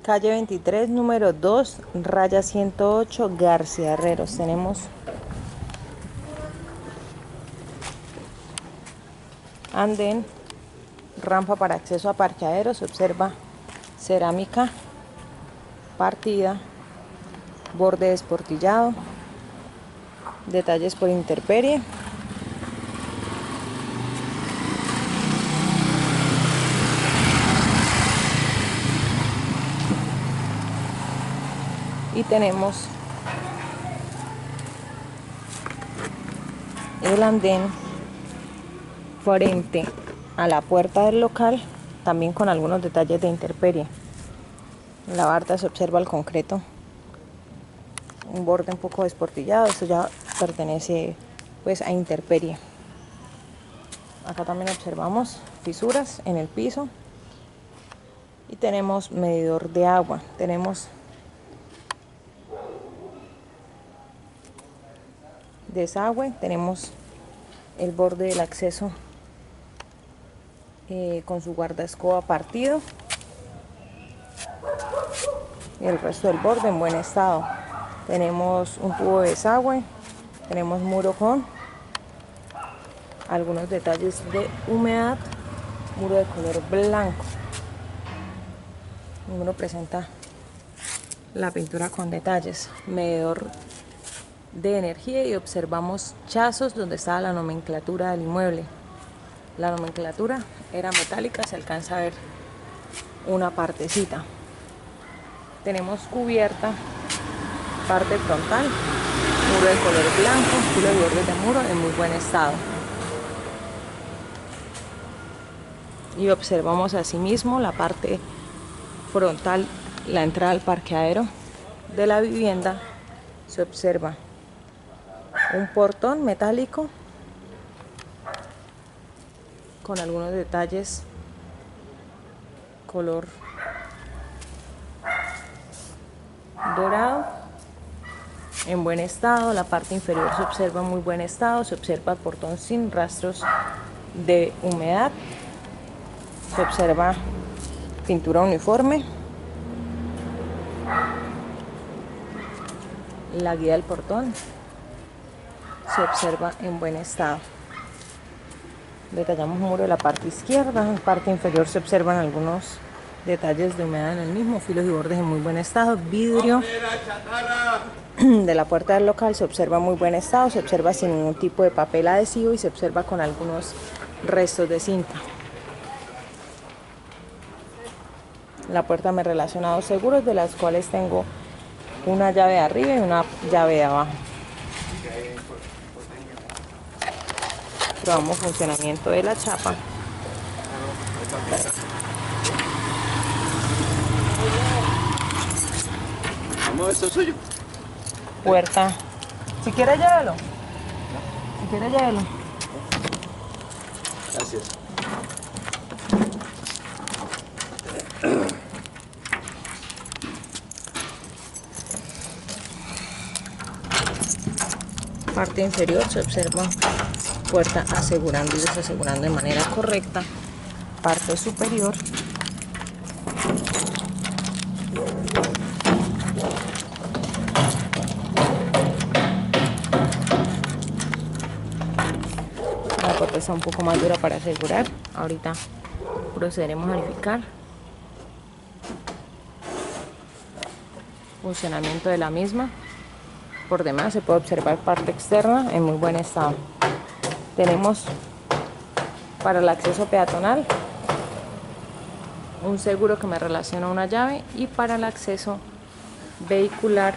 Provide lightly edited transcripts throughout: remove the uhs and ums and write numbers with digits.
Calle 23, número 2, raya 108, García Herreros. Tenemos andén, rampa para acceso a parqueaderos. Se observa cerámica partida, borde desportillado, detalles por intemperie. Y tenemos el andén frente a la puerta del local, también con algunos detalles de intemperie. En la barda se observa el concreto, un borde un poco desportillado. Esto ya pertenece pues a intemperie. Acá también observamos fisuras en el piso y tenemos medidor de agua. Tenemos desagüe, tenemos el borde del acceso con su guardaescoba partido y el resto del borde en buen estado. Tenemos un tubo de desagüe, tenemos muro con algunos detalles de humedad, muro de color blanco. El muro presenta la pintura con detalles, medidor de energía, y observamos chazos donde estaba la nomenclatura del inmueble. La nomenclatura era metálica, se alcanza a ver una partecita. Tenemos cubierta, parte frontal, muro de color blanco, estilo de bordes de muro en muy buen estado. Y observamos asimismo la parte frontal, la entrada al parqueadero de la vivienda. Se observa un portón metálico con algunos detalles color dorado en buen estado. La parte inferior se observa en muy buen estado. Se observa el portón sin rastros de humedad. Se observa pintura uniforme. La guía del portón se observa en buen estado. Detallamos un muro de la parte izquierda. En la parte inferior se observan algunos detalles de humedad en el mismo, filos y bordes en muy buen estado. Vidrio de la puerta del local se observa en muy buen estado, se observa sin ningún tipo de papel adhesivo y se observa con algunos restos de cinta. La puerta me relaciona dos seguros, de las cuales tengo una llave de arriba y una llave de abajo. Probamos funcionamiento de la chapa. ¿Cómo esto es suyo? Puerta. Si quiere llévelo. Si quiere llévelo. Gracias. Parte inferior se observa puerta asegurando y desasegurando de manera correcta. Parte superior la puerta está un poco más dura para asegurar. Ahorita procederemos a verificar funcionamiento de la misma. Por demás se puede observar parte externa en muy buen estado. Tenemos para el acceso peatonal un seguro que me relaciona una llave, y para el acceso vehicular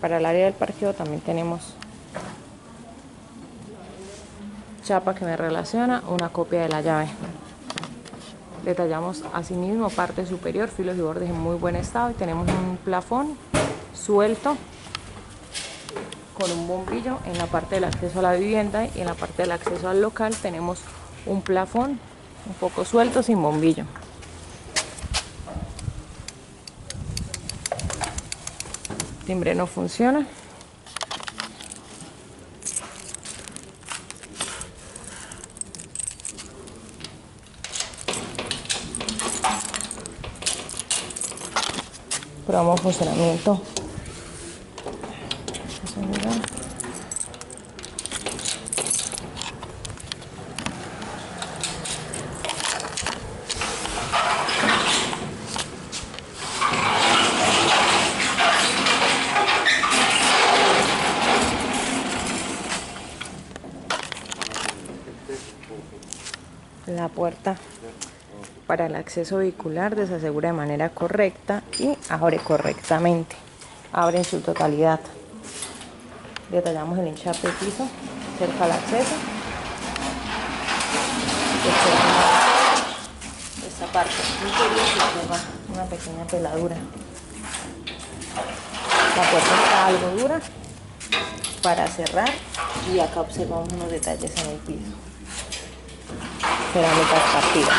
para el área del parqueo también tenemos chapa que me relaciona una copia de la llave. Detallamos asimismo parte superior, filos y bordes en muy buen estado, y tenemos un plafón suelto con un bombillo en la parte del acceso a la vivienda, y en la parte del acceso al local tenemos un plafón un poco suelto sin bombillo. Timbre no funciona. Probamos funcionamiento. La puerta para el acceso vehicular desasegura de manera correcta y abre correctamente. Abre en su totalidad. Detallamos el hinchape de piso cerca al acceso. Esta parte interior se observa una pequeña peladura. La puerta está algo dura para cerrar y acá observamos unos detalles en el piso. Cerámicas partidas.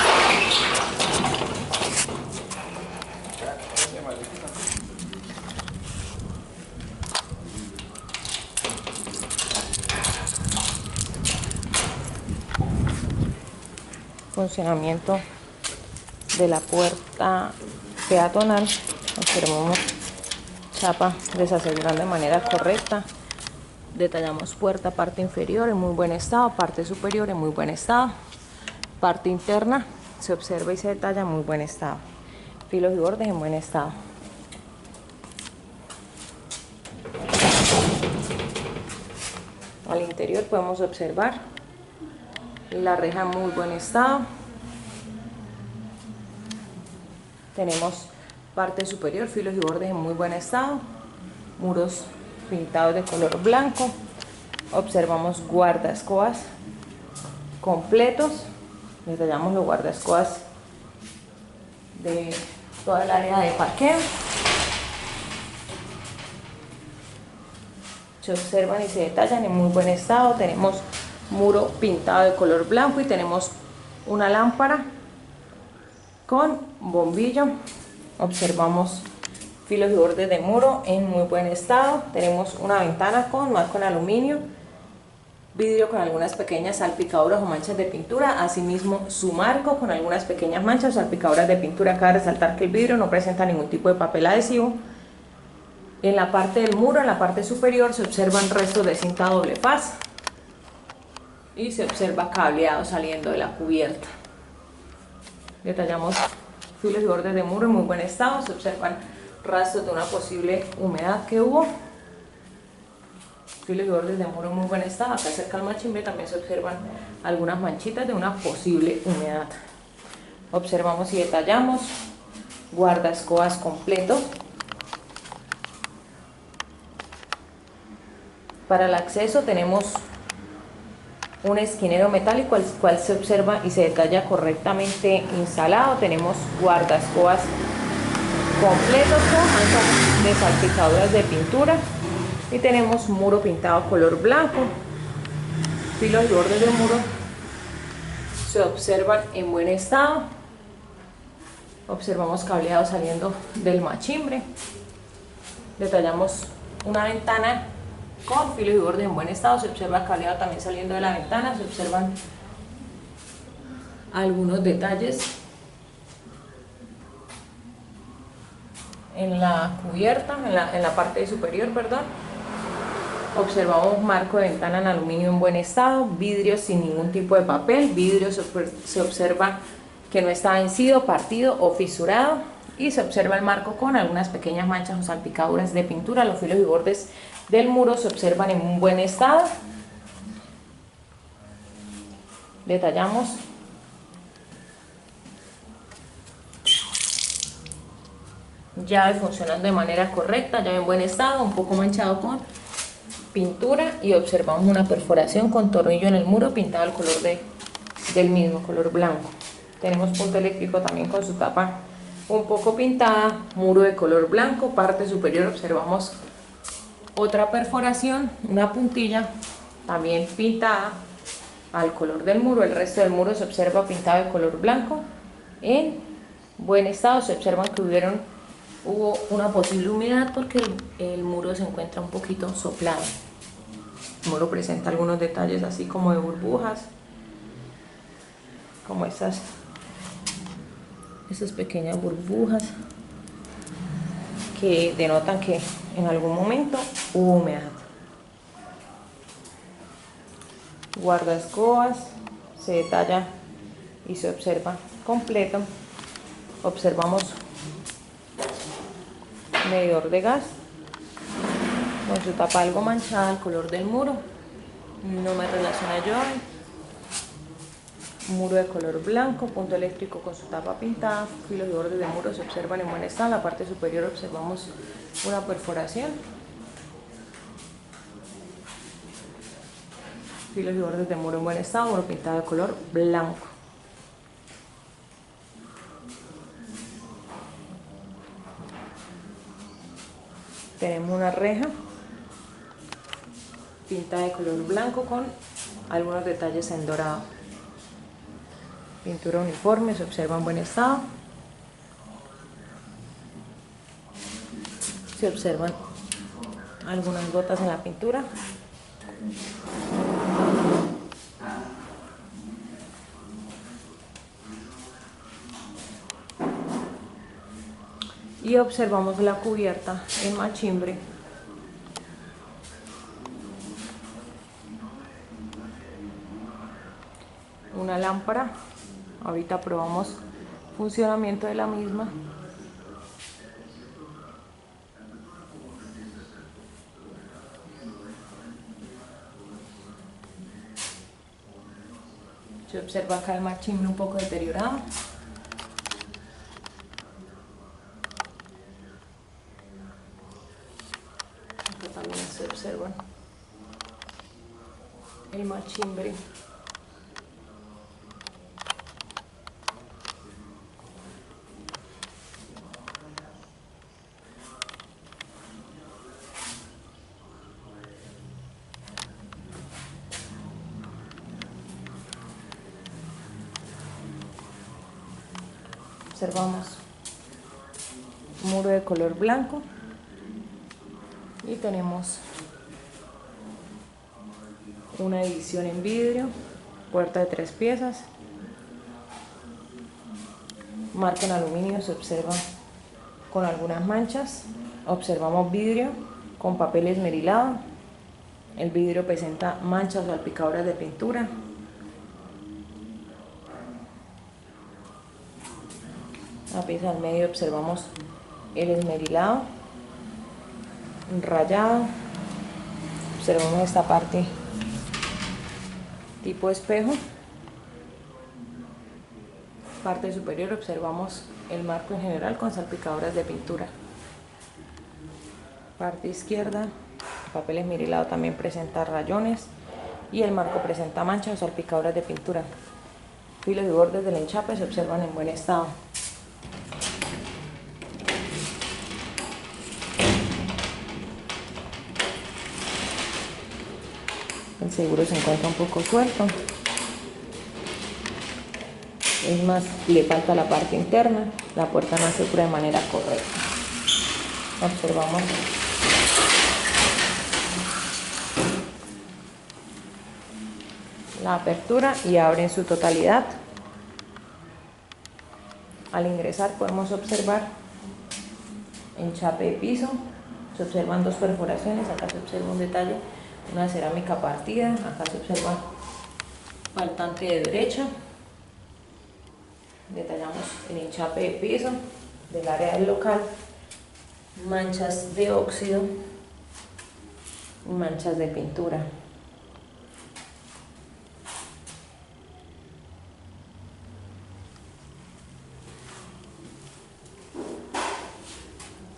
Funcionamiento de la puerta peatonal. Observamos chapa desasegurando de manera correcta. Detallamos puerta, parte inferior en muy buen estado, parte superior en muy buen estado. Parte interna se observa y se detalla en muy buen estado. Filos y bordes en buen estado. Al interior podemos observar la reja en muy buen estado. Tenemos parte superior, filos y bordes en muy buen estado. Muros pintados de color blanco. Observamos guardaescobas completos. Detallamos los guardaescobas de toda el área de parqueo. Se observan y se detallan en muy buen estado. Tenemos muro pintado de color blanco y tenemos una lámpara con bombillo. Observamos filos y bordes de muro en muy buen estado. Tenemos una ventana con marco en aluminio, vidrio con algunas pequeñas salpicaduras o manchas de pintura, asimismo su marco con algunas pequeñas manchas o salpicaduras de pintura. Cabe resaltar que el vidrio no presenta ningún tipo de papel adhesivo. En la parte del muro, en la parte superior, se observan restos de cinta doble faz y se observa cableado saliendo de la cubierta. Detallamos filos y bordes de muro en muy buen estado. Se observan rastros de una posible humedad que hubo. Filos y bordes de muro en muy buen estado. Acá cerca al machimbre también se observan algunas manchitas de una posible humedad. Observamos y detallamos guardaescobas completo. Para el acceso tenemos un esquinero metálico al cual se observa y se detalla correctamente instalado. Tenemos guardaescobas completos con manchas de salpicaduras de pintura y tenemos muro pintado color blanco. Filos y bordes del muro se observan en buen estado. Observamos cableado saliendo del machimbre. Detallamos una ventana con filos y bordes en buen estado. Se observa cableado también saliendo de la ventana. Se observan algunos detalles en la cubierta, en la parte superior, perdón. Observamos marco de ventana en aluminio en buen estado, vidrio sin ningún tipo de papel. Vidrio se observa que no está vencido, partido o fisurado, y se observa el marco con algunas pequeñas manchas o salpicaduras de pintura. Los filos y bordes del muro se observan en un buen estado. Detallamos llave funcionando de manera correcta, llave en buen estado, un poco manchado con pintura, y observamos una perforación con tornillo en el muro pintado al color del mismo color blanco. Tenemos punto eléctrico también con su tapa un poco pintada, muro de color blanco. Parte superior observamos otra perforación, una puntilla también pintada al color del muro. El resto del muro se observa pintado de color blanco en buen estado. Se observan que hubo una posible humedad porque el muro se encuentra un poquito soplado. El muro presenta algunos detalles así como de burbujas, como esas pequeñas burbujas que denotan que en algún momento hubo humedad. Guardaescobas se detalla y se observa completo. Observamos medidor de gas con su tapa algo manchada, el color del muro, no me relaciona llave, muro de color blanco, punto eléctrico con su tapa pintada, filos y bordes de muro se observan en buen estado. En la parte superior observamos una perforación, filos y bordes de muro en buen estado, muro pintado de color blanco. Tenemos una reja pintada de color blanco con algunos detalles en dorado. Pintura uniforme, se observa en buen estado. Se observan algunas gotas en la pintura. Y observamos la cubierta en machimbre. Una lámpara, ahorita probamos funcionamiento de la misma. Se observa acá el machimbre un poco deteriorado. Acá también se observa el machimbre. Observamos muro de color blanco y tenemos una división en vidrio, puerta de 3 piezas, marco en aluminio se observa con algunas manchas. Observamos vidrio con papel esmerilado, el vidrio presenta manchas o salpicaduras de pintura. La pieza al medio observamos el esmerilado, rayado. Observamos esta parte tipo espejo. Parte superior observamos el marco en general con salpicaduras de pintura. Parte izquierda, el papel esmerilado también presenta rayones y el marco presenta manchas o salpicaduras de pintura. Filos y bordes del enchape se observan en buen estado. El seguro se encuentra un poco suelto, es más, le falta la parte interna, la puerta no se abre de manera correcta. Observamos la apertura y abre en su totalidad. Al ingresar podemos observar enchape de piso, se observan 2 perforaciones, acá se observa un detalle, una cerámica partida, acá se observa faltante de derecha. Detallamos el enchape de piso del área del local, manchas de óxido y manchas de pintura.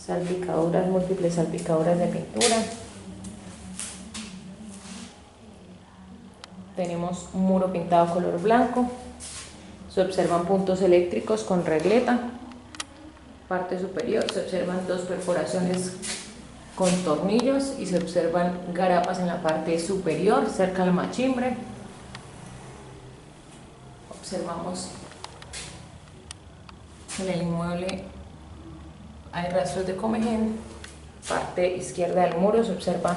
Salpicaduras, múltiples salpicaduras de pintura. Tenemos un muro pintado color blanco. Se observan puntos eléctricos con regleta. Parte superior se observan 2 perforaciones con tornillos y se observan garapas en la parte superior cerca del machimbre. Observamos en el inmueble hay rastros de comején. Parte izquierda del muro se observa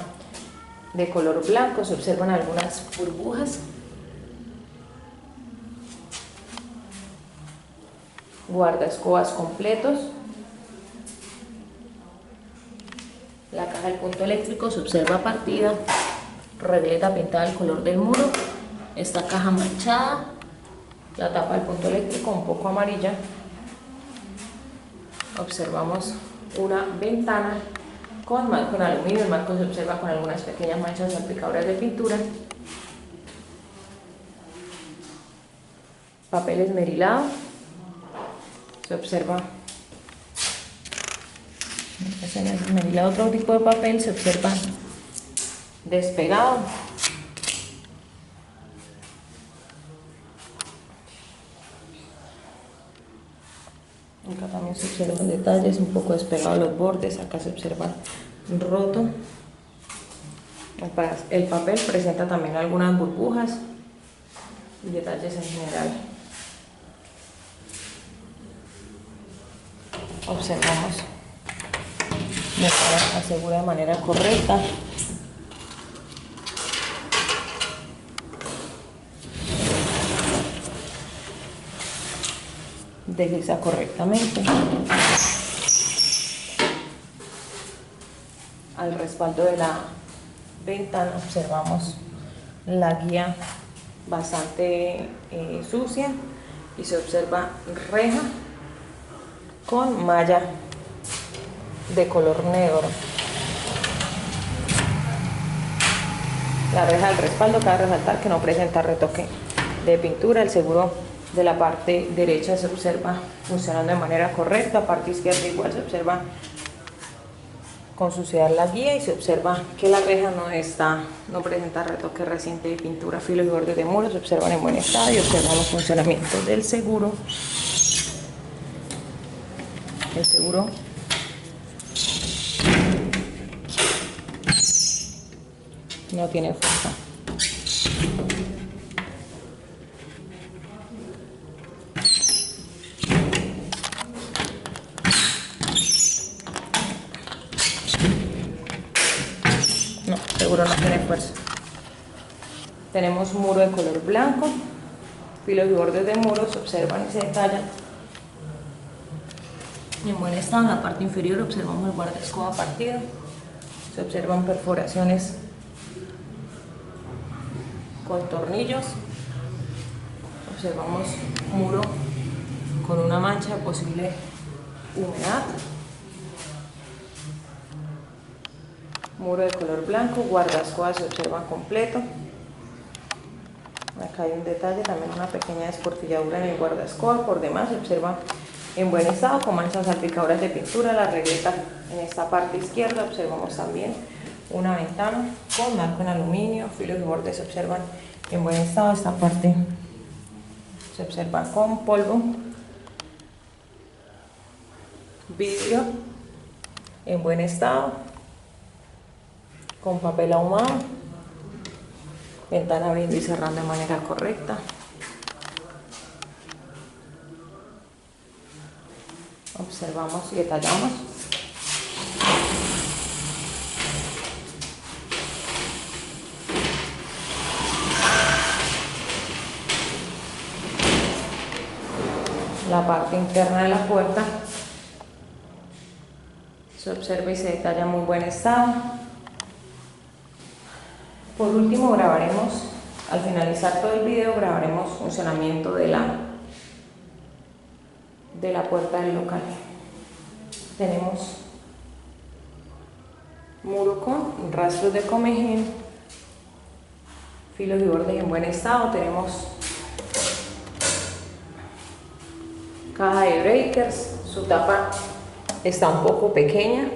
de color blanco, se observan algunas burbujas. Guardaescobas completos. La caja del punto eléctrico se observa partida, regleta pintada al color del muro, esta caja manchada, la tapa del punto eléctrico un poco amarilla. Observamos una ventana con marco en aluminio, el marco se observa con algunas pequeñas manchas salpicadoras de pintura. Papel esmerilado, se observa esmerilado, otro tipo de papel se observa despegado. Acá también se observan detalles, un poco despegado los bordes, acá se observa roto. El papel presenta también algunas burbujas y detalles en general. Observamos asegura de manera correcta. Desliza correctamente. Al respaldo de la ventana observamos la guía bastante sucia y se observa reja con malla de color negro. La reja del respaldo, cabe resaltar que no presenta retoque de pintura. El seguro de la parte derecha se observa funcionando de manera correcta, parte izquierda igual se observa con suciedad la guía y se observa que la reja no presenta retoque reciente de pintura. Filos y bordes de muro se observan en buen estado y observamos funcionamiento del seguro. El seguro no tiene fuerza. No, seguro no tiene fuerza. Tenemos muro de color blanco, filos y bordes de muro se observan y se detallan en buen estado. En la parte inferior observamos el guardaescoba partido, se observan perforaciones con tornillos, observamos muro con una mancha de posible humedad, muro de color blanco, guardaescoba se observa completo. Acá hay un detalle, también una pequeña desportilladura en el guardaescoba, por demás se observa en buen estado con manchas salpicadoras de pintura. La regleta en esta parte izquierda observamos también una ventana con marco en aluminio, filos y bordes se observan en buen estado. Esta parte se observa con polvo, vidrio en buen estado, con papel ahumado, ventana abriendo y cerrando de manera correcta. Observamos y detallamos. La parte interna de la puerta se observa y se detalla en muy buen estado. Por último grabaremos, al finalizar todo el video, grabaremos funcionamiento de la puerta del local. Tenemos muro con rastros de comején, filos y bordes en buen estado. Tenemos caja de breakers, su tapa está un poco pequeña,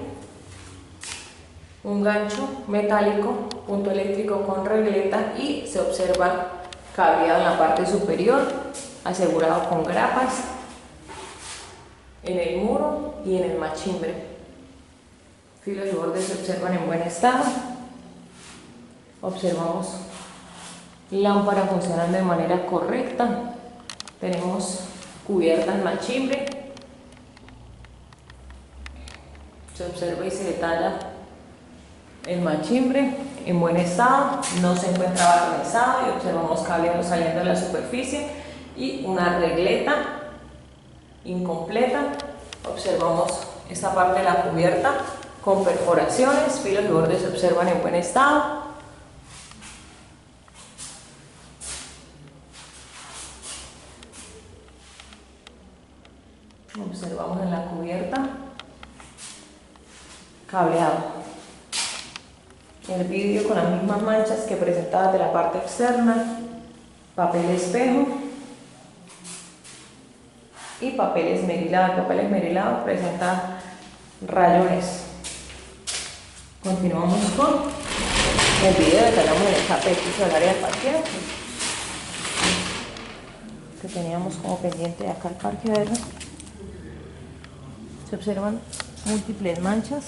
un gancho metálico, punto eléctrico con regleta y se observa cableado en la parte superior, asegurado con grapas en el muro y en el machimbre. Filos y bordes se observan en buen estado. Observamos lámpara funcionando de manera correcta. Tenemos cubierta en machimbre. Se observa y se detalla el machimbre en buen estado, no se encuentra barnizado y observamos cableado saliendo de la superficie y una regleta incompleta. Observamos esta parte de la cubierta con perforaciones, filos y bordes se observan en buen estado. Observamos en la cubierta cableado. El vidrio con las mismas manchas que presentaba de la parte externa, papel espejo y papel esmerilado. El papel esmerilado presenta rayones. Continuamos con el video, detallamos el escape de piso del área del parqueo que teníamos como pendiente de acá el parqueadero. Se observan múltiples manchas.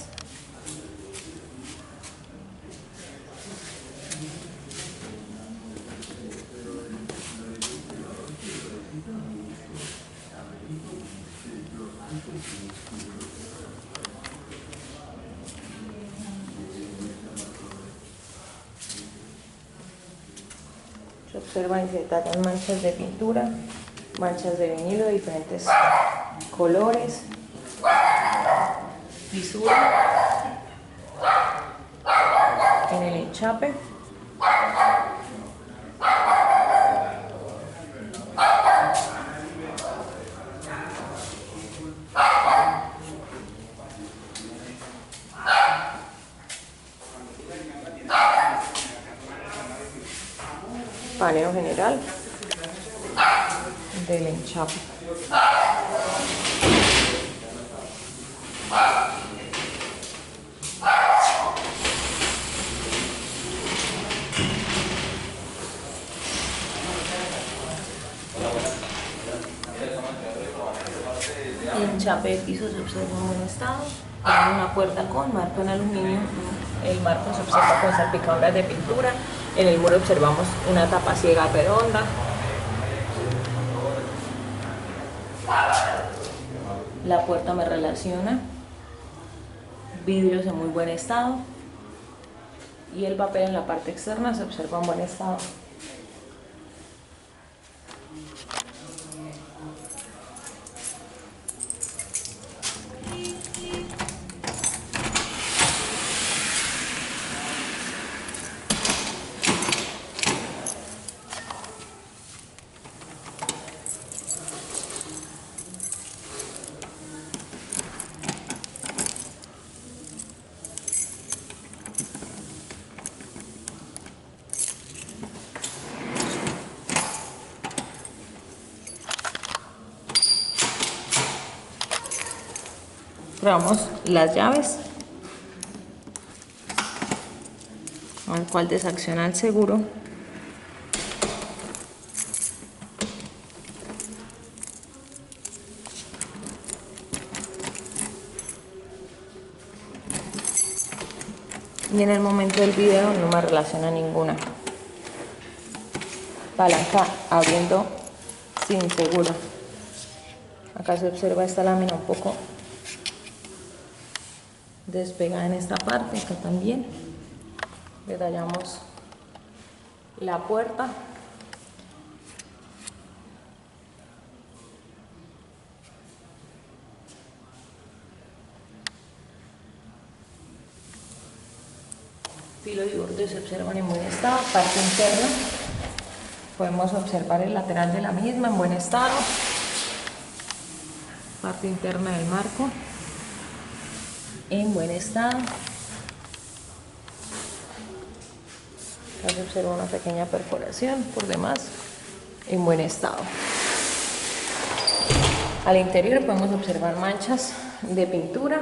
Se observan y se detallan manchas de pintura, manchas de vinilo de diferentes colores, fisura en el enchape. Paneo general del enchape. El enchape de piso se observa en buen estado. Tiene una puerta con marco en aluminio. El marco se observa con salpicaduras de pintura. En el muro observamos una tapa ciega redonda. La puerta me relaciona. Vidrios en muy buen estado. Y el papel en la parte externa se observa en buen estado. Probamos las llaves, al cual desacciona el seguro. Y en el momento del video no me relaciona ninguna. Palanca abriendo sin seguro. Acá se observa esta lámina un poco despegada en esta parte, acá también. Detallamos la puerta. Filo y borde se observan en buen estado. Parte interna, podemos observar el lateral de la misma en buen estado. Parte interna del marco en buen estado. Acá se observa una pequeña perforación, por demás en buen estado. Al interior podemos observar manchas de pintura.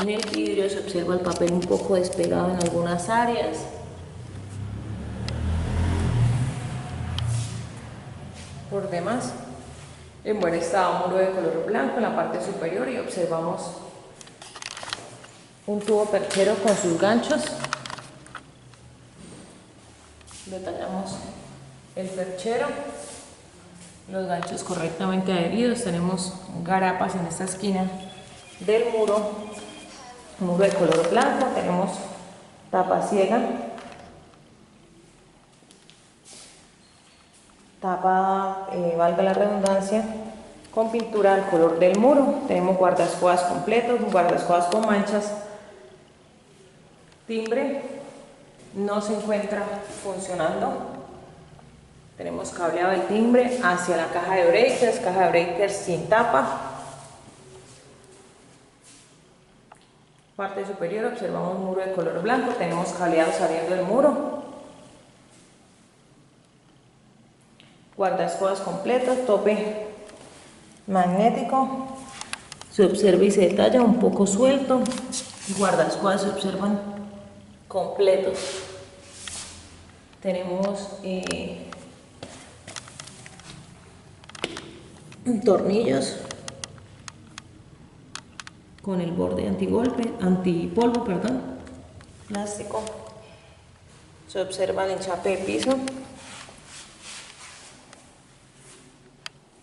En el vidrio se observa el papel un poco despegado en algunas áreas. Por demás, en buen estado, muro de color blanco en la parte superior y observamos un tubo perchero con sus ganchos. Detallamos el perchero, los ganchos correctamente adheridos. Tenemos garapas en esta esquina del muro, muro de color blanco. Tenemos tapa ciega, tapa, valga la redundancia, con pintura al color del muro. Tenemos guardascuadras completos, guardascuadras con manchas. Timbre no se encuentra funcionando. Tenemos cableado el timbre hacia la caja de breakers sin tapa. Parte superior observamos un muro de color blanco, tenemos cableado saliendo del muro. Guardascuadras completos, tope magnético. Se observa y se detalla un poco suelto. Guardascuadras se observan completos. Tenemos tornillos con el borde antipolvo, plástico. Se observa el enchape de piso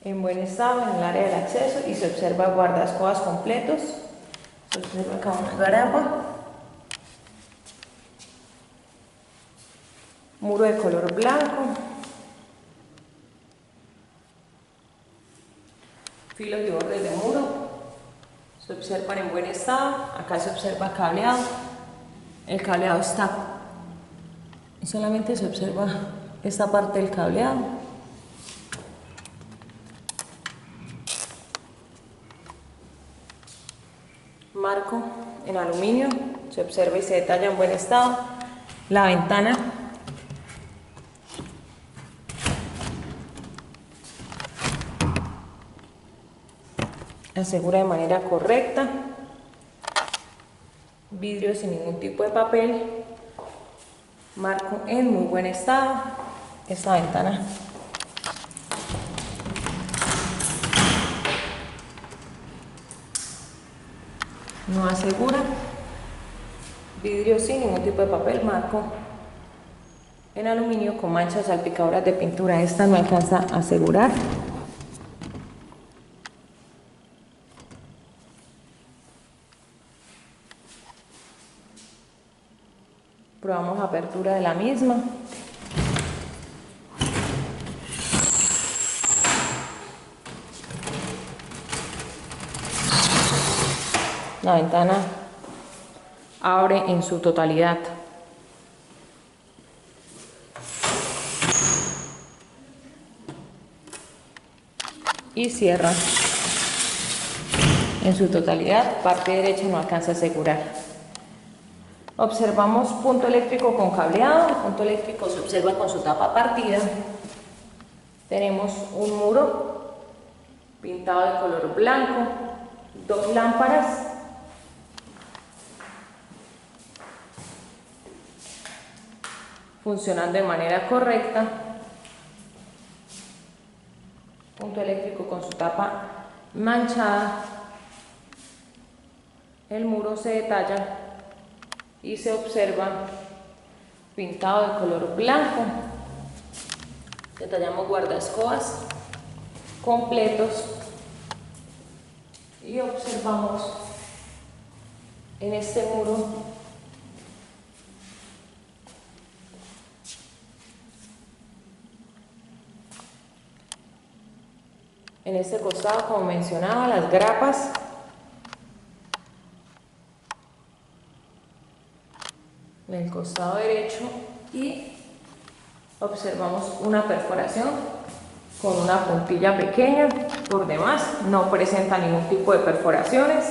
en buen estado en el área del acceso y se observa guardascuadras completos. Se observa acá una garapa, muro de color blanco, filos y bordes de muro. Se observan en buen estado. Acá se observa cableado. El cableado está, solamente se observa esta parte del cableado. Marco en aluminio, se observa y se detalla en buen estado. La ventana asegura de manera correcta. Vidrio sin ningún tipo de papel. Marco en muy buen estado. Esta ventana no asegura. Vidrio sin ningún tipo de papel. Marco en aluminio con manchas salpicadoras de pintura. Esta no alcanza a asegurar. Probamos apertura de la misma. La ventana abre en su totalidad. Y cierra en su totalidad. Parte derecha no alcanza a asegurar. Observamos punto eléctrico con cableado. El punto eléctrico se observa con su tapa partida. Tenemos un muro pintado de color blanco, dos lámparas, funcionando de manera correcta. Punto eléctrico con su tapa manchada. El muro se detalla y se observa pintado de color blanco. Detallamos guardascuadras completos y observamos en este muro en este costado, como mencionaba, las grapas en el costado derecho y observamos una perforación con una puntilla pequeña. Por demás no presenta ningún tipo de perforaciones.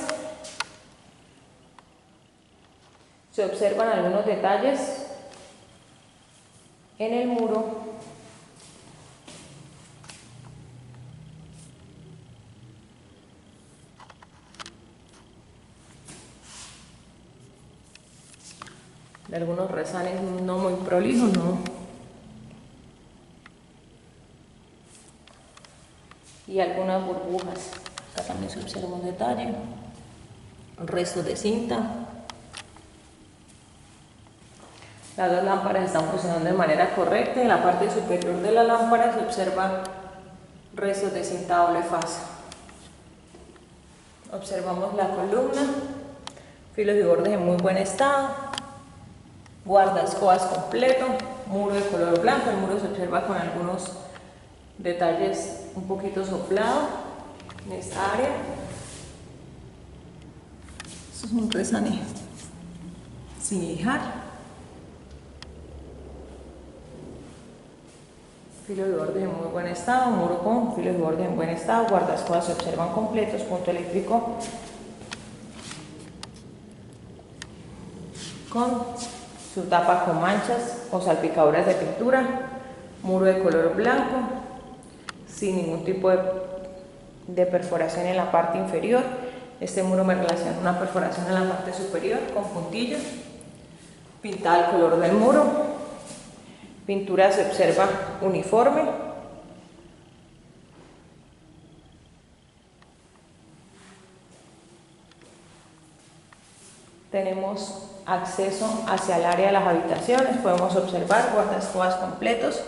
Se observan algunos detalles en el muro de algunos rezanes no muy prolijos, y algunas burbujas. Acá también se observa un detalle, restos de cinta. Las dos lámparas están funcionando de manera correcta. En la parte superior de la lámpara se observa restos de cinta doble faz. Observamos la columna, filos y bordes en muy buen estado, guardascuadras completo, muro de color blanco. El muro se observa con algunos detalles un poquito soplado. en esta área. Esto es un resane sin lijar. Filos y bordes en muy buen estado, muro con filos y bordes en buen estado, guardascobas se observan completos, punto eléctrico con su tapa con manchas o salpicaduras de pintura, muro de color blanco, sin ningún tipo de perforación en la parte inferior. Este muro me relaciona una perforación en la parte superior con puntillos, pintada el color del muro. Pintura se observa uniforme. Tenemos acceso hacia el área de las habitaciones. Podemos observar guardascobas completos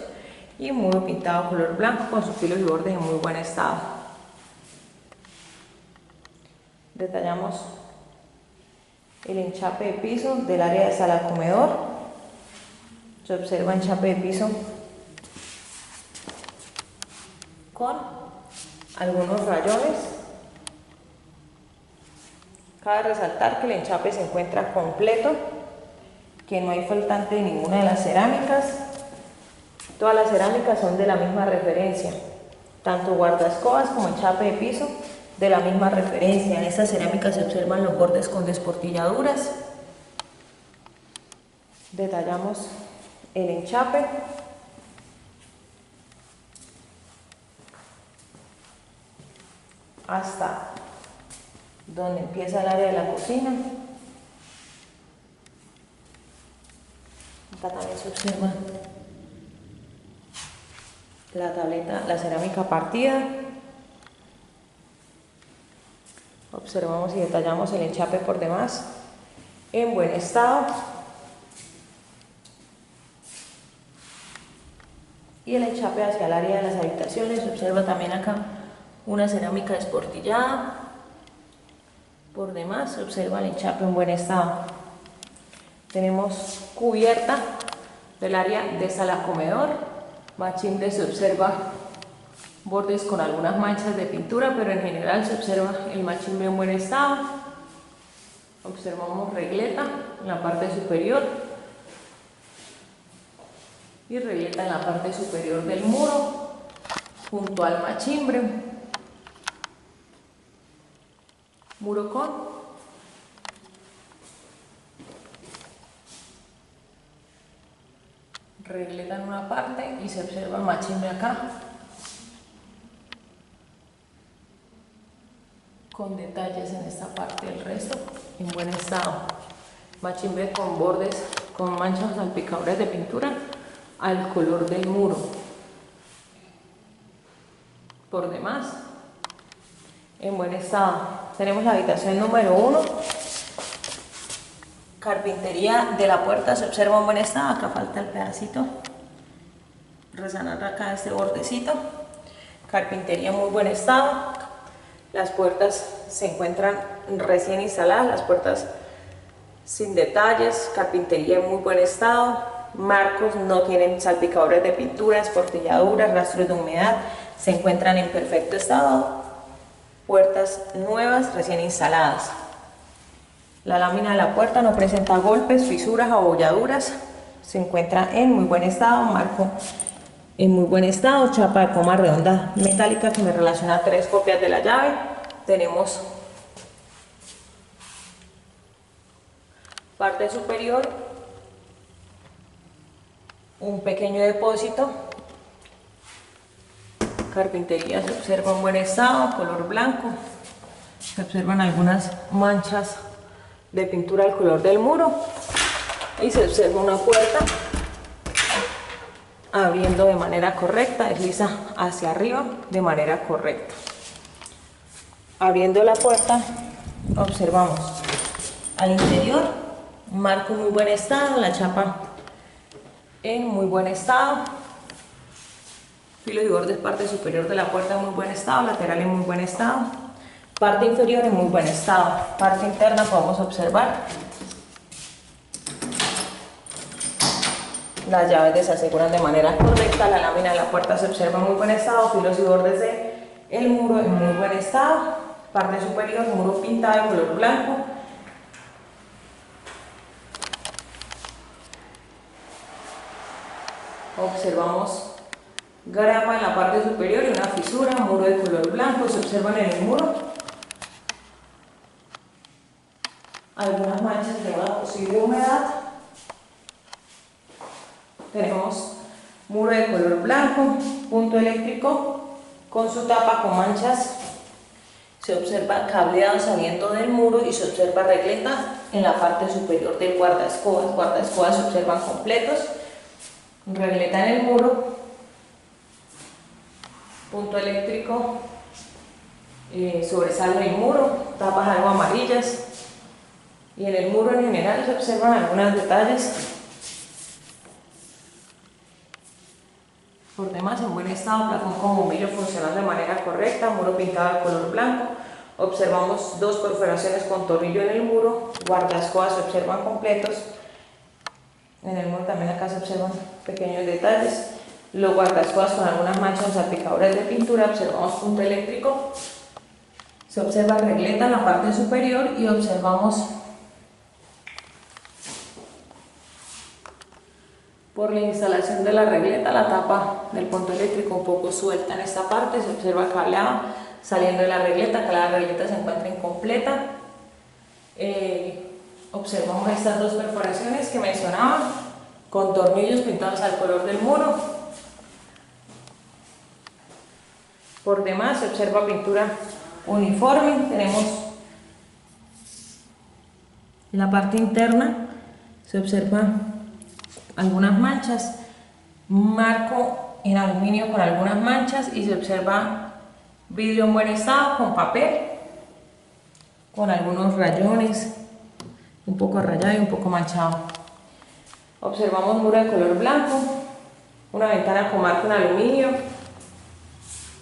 y muro pintado color blanco con sus filos y bordes en muy buen estado. Detallamos el enchape de piso del área de sala comedor. Se observa enchape de piso con algunos rayones. Cabe resaltar que el enchape se encuentra completo, que no hay faltante de ninguna de las cerámicas. Todas las cerámicas son de la misma referencia, tanto guardascobas como enchape de piso de la misma referencia. En esta cerámica se observan los bordes con desportilladuras. Detallamos el enchape. Hasta donde empieza el área de la cocina. Acá también se observa la tableta, la cerámica partida. Observamos y detallamos el enchape por demás en buen estado. Y el enchape hacia el área de las habitaciones. Se observa también acá una cerámica desportillada. Por demás se observa el enchape en buen estado. Tenemos cubierta del área de sala comedor. Machimbre se observa bordes con algunas manchas de pintura, pero en general se observa el machimbre en buen estado. Observamos regleta en la parte superior y regleta en la parte superior del muro junto al machimbre. Muro con regleta en una parte y se observa el machimbre acá con detalles en esta parte. El resto en buen estado. Machimbre con bordes con manchas salpicaduras de pintura al color del muro. Por demás en buen estado. Tenemos la habitación número 1. Carpintería de la puerta se observa en buen estado. Acá falta el pedacito, resanar acá este bordecito. Carpintería en muy buen estado. Las puertas se encuentran recién instaladas, las puertas sin detalles. Carpintería en muy buen estado. Marcos no tienen salpicaduras de pintura, esportilladuras, rastros de humedad, se encuentran en perfecto estado. Puertas nuevas, recién instaladas. La lámina de la puerta no presenta golpes, fisuras o abolladuras, se encuentra en muy buen estado. Marco en muy buen estado. Chapa de coma redonda metálica que me relaciona 3 copias de la llave. Tenemos parte superior, un pequeño depósito. Carpintería se observa en buen estado, color blanco. Se observan algunas manchas de pintura al color del muro y se observa una puerta abriendo de manera correcta, desliza hacia arriba de manera correcta. Abriendo la puerta observamos al interior, un marco en muy buen estado, la chapa en muy buen estado, filos y bordes parte superior de la puerta en muy buen estado, lateral en muy buen estado, parte inferior en muy buen estado. Parte interna podemos observar las llaves desaseguran de manera correcta, la lámina de la puerta se observa en muy buen estado, filos y bordes de El muro en muy buen estado, parte superior, muro pintado de color blanco. Observamos grapa en la parte superior y una fisura, muro de color blanco, se observan en el muro algunas manchas de una posible humedad. Tenemos muro de color blanco, punto eléctrico con su tapa con manchas. Se observa cableado saliendo del muro y se observa regleta en la parte superior del guardaescobas. Guardaescobas se observan completos, regleta en el muro, punto eléctrico, sobresale en el muro, tapas algo amarillas, y en el muro en general se observan algunos detalles. Por demás en buen estado, plafón con bombillo funcionando de manera correcta, muro pintado de color blanco. Observamos dos perforaciones con tornillo en el muro, guardaescobas se observan completos. En el muro también acá se observan pequeños detalles. Los guardaescobas con algunas manchas salpicaduras de pintura, observamos punto eléctrico. Se observa regleta en la parte superior y observamos por la instalación de la regleta la tapa del punto eléctrico un poco suelta en esta parte, se observa cableado saliendo de la regleta, que la regleta se encuentra incompleta. Observamos estas dos perforaciones que mencionaba con tornillos pintados al color del muro. Por demás se observa pintura uniforme. Tenemos en la parte interna, se observan algunas manchas, marco en aluminio con algunas manchas y se observa vidrio en buen estado con papel, con algunos rayones, un poco rayado y un poco manchado. Observamos muro de color blanco, una ventana con marco en aluminio,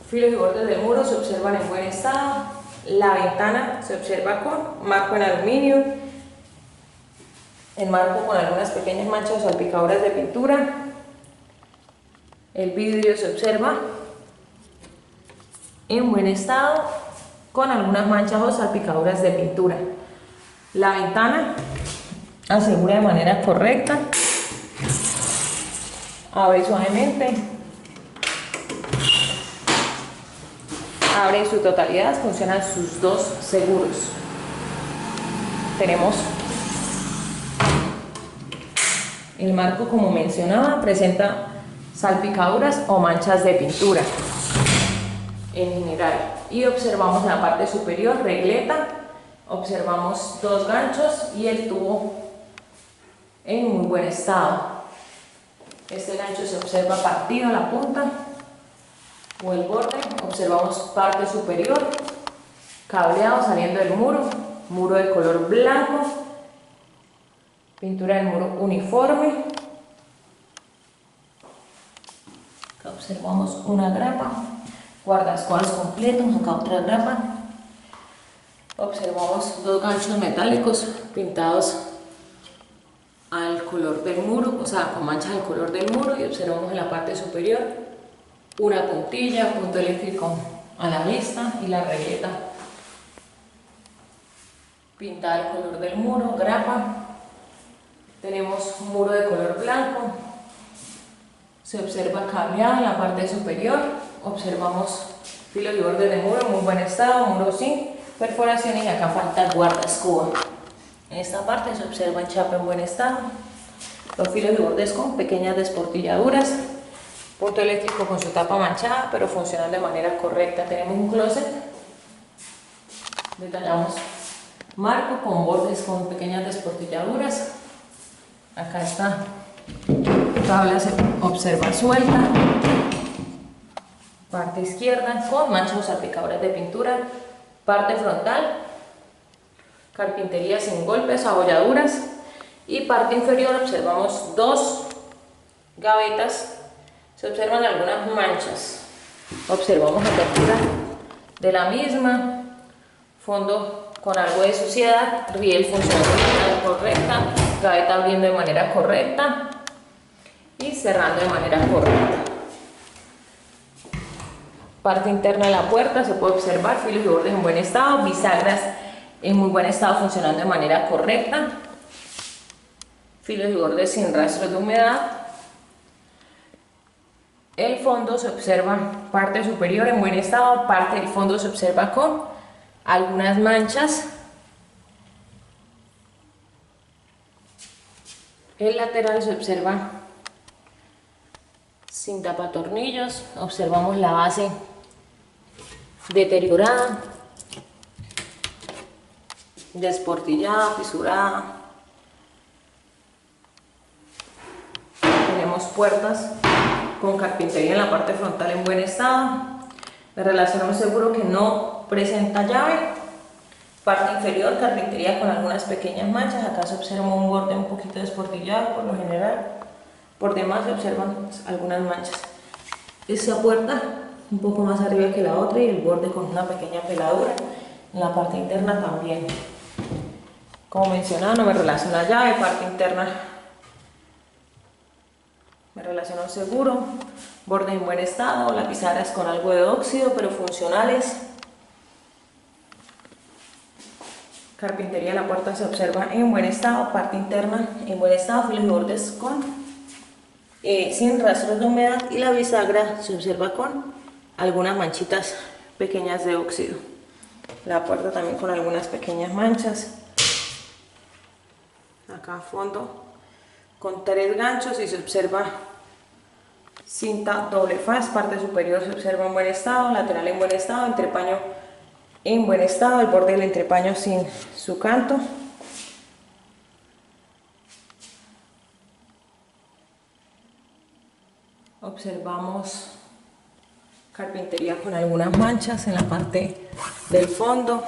filos y bordes del muro se observan en buen estado, la ventana se observa con marco en aluminio, el marco con algunas pequeñas manchas o salpicaduras de pintura. El vidrio se observa en buen estado con algunas manchas o salpicaduras de pintura. La ventana asegura de manera correcta, abre suavemente, abre en su totalidad, funcionan sus dos seguros. Tenemos el marco, como mencionaba, presenta salpicaduras o manchas de pintura en general. Y observamos en la parte superior regleta, observamos dos ganchos y el tubo en muy buen estado. Este gancho se observa partido a la punta o el borde. Observamos parte superior, cableado saliendo del muro, muro de color blanco, pintura del muro uniforme. Acá observamos una grapa, guardaescobas completos, acá otra grapa. Observamos dos ganchos metálicos pintados al color del muro, o sea, con manchas al color del muro, y observamos en la parte superior una puntilla, punto eléctrico a la vista y la regleta pintada al color del muro, grapa. Tenemos un muro de color blanco, se observa cableado en la parte superior, observamos filos y bordes de muro en muy buen estado, muro sin perforaciones y acá falta guardaescoba. En esta parte se observa el chapa en buen estado, los filos y bordes con pequeñas desportilladuras, punto eléctrico con su tapa manchada pero funcionando de manera correcta. Tenemos un closet, detallamos marco con bordes con pequeñas desportilladuras. Acá está, tabla se observa suelta, parte izquierda con manchas o salpicaduras de pintura, parte frontal, carpintería sin golpes, abolladuras, y parte inferior observamos dos gavetas, se observan algunas manchas, observamos la textura de la misma, fondo con algo de suciedad, riel funcionando de manera correcta, gaveta abriendo de manera correcta y cerrando de manera correcta. Parte interna de la puerta se puede observar filos y bordes en buen estado, bisagras en muy buen estado funcionando de manera correcta, filos y bordes sin rastros de humedad. El fondo se observa parte superior en buen estado, parte del fondo se observa con algunas manchas. El lateral se observa sin tapatornillos, observamos la base deteriorada, desportillada, fisurada. Tenemos puertas con carpintería en la parte frontal en buen estado. Me relaciono seguro que no presenta llave. Parte inferior, carpintería con algunas pequeñas manchas. Acá se observa un borde un poquito desportillado por lo general. Por demás se observan algunas manchas. Esta puerta un poco más arriba que la otra y el borde con una pequeña peladura. En la parte interna también. Como mencionaba, no me relaciona la llave. Parte interna me relaciono seguro. Borde en buen estado. Las pizarras con algo de óxido pero funcionales. Carpintería de la puerta se observa en buen estado, parte interna en buen estado, filos y bordes con sin rastros de humedad, y la bisagra se observa con algunas manchitas pequeñas de óxido. La puerta también con algunas pequeñas manchas. Acá a fondo con 3 ganchos y se observa cinta doble faz. Parte superior se observa en buen estado, lateral en buen estado, entrepaño en buen estado, el borde del entrepaño sin su canto. Observamos carpintería con algunas manchas en la parte del fondo.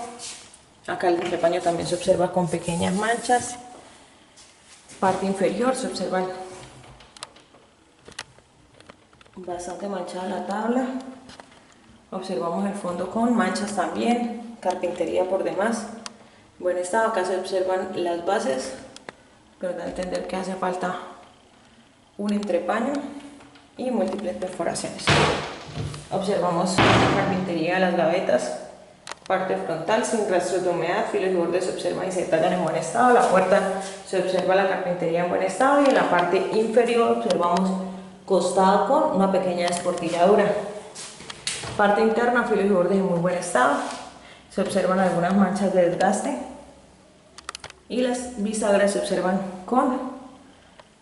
Acá el entrepaño también se observa con pequeñas manchas. Parte inferior se observa bastante manchada la tabla. Observamos el fondo con manchas también, carpintería por demás. Buen estado, acá se observan las bases, pero da a entender que hace falta un entrepaño y múltiples perforaciones. Observamos la carpintería de las gavetas, parte frontal sin rastros de humedad, filos y bordes se observan y se tallan en buen estado. La puerta se observa la carpintería en buen estado y en la parte inferior observamos costado con una pequeña desportilladura. Parte interna, filos y bordes en muy buen estado. Se observan algunas manchas de desgaste y las bisagras se observan con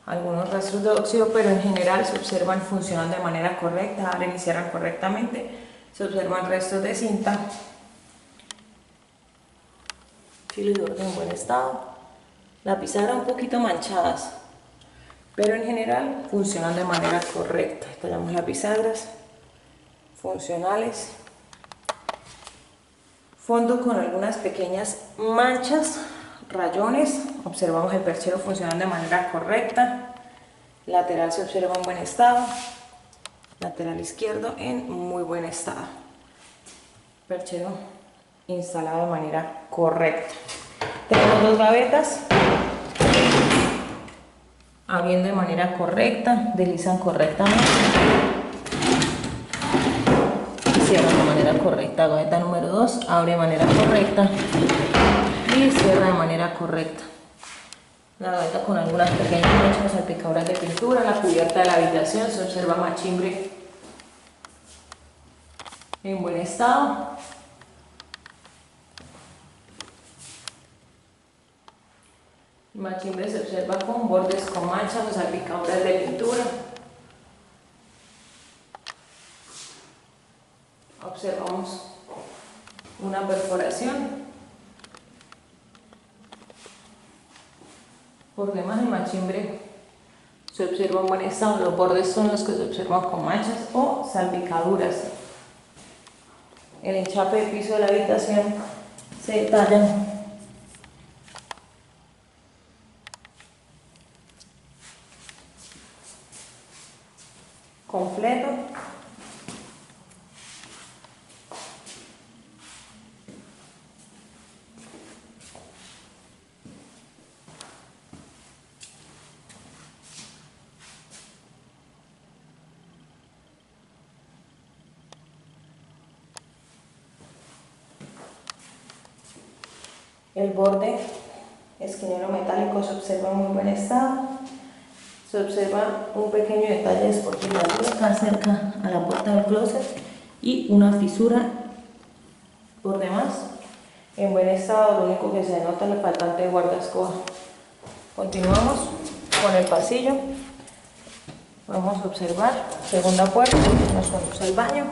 algunos rastros de óxido, pero en general se observan funcionando de manera correcta, abren y cierran correctamente. Se observan restos de cinta, filos y bordes en buen estado. La pizarra un poquito manchadas, pero en general funcionan de manera correcta. Tallamos las bisagras funcionales. Fondo con algunas pequeñas manchas, rayones. Observamos el perchero funcionando de manera correcta. Lateral se observa en buen estado. Lateral izquierdo en muy buen estado. Perchero instalado de manera correcta. Tenemos 2 gavetas abriendo de manera correcta, deslizan correctamente. Cierra de manera correcta. Gaveta número 2 abre de manera correcta y cierra de manera correcta. La gaveta con algunas pequeñas manchas, salpicaduras de pintura. La cubierta de la habitación se observa machimbre en buen estado. Machimbre se observa con bordes con manchas o salpicaduras de pintura. Observamos una perforación. Por demás el machimbre se observa en buen estado. Los bordes son los que se observan con manchas o salpicaduras. El enchape de piso de la habitación se detalla completo. El borde esquinero metálico se observa en muy buen estado. Se observa un pequeño detalle de esportividad acá cerca a la puerta del closet y una fisura por demás en buen estado. Lo único que se denota es el faltante de guardaescoba. Continuamos con el pasillo. Vamos a observar segunda puerta, nos vamos al baño.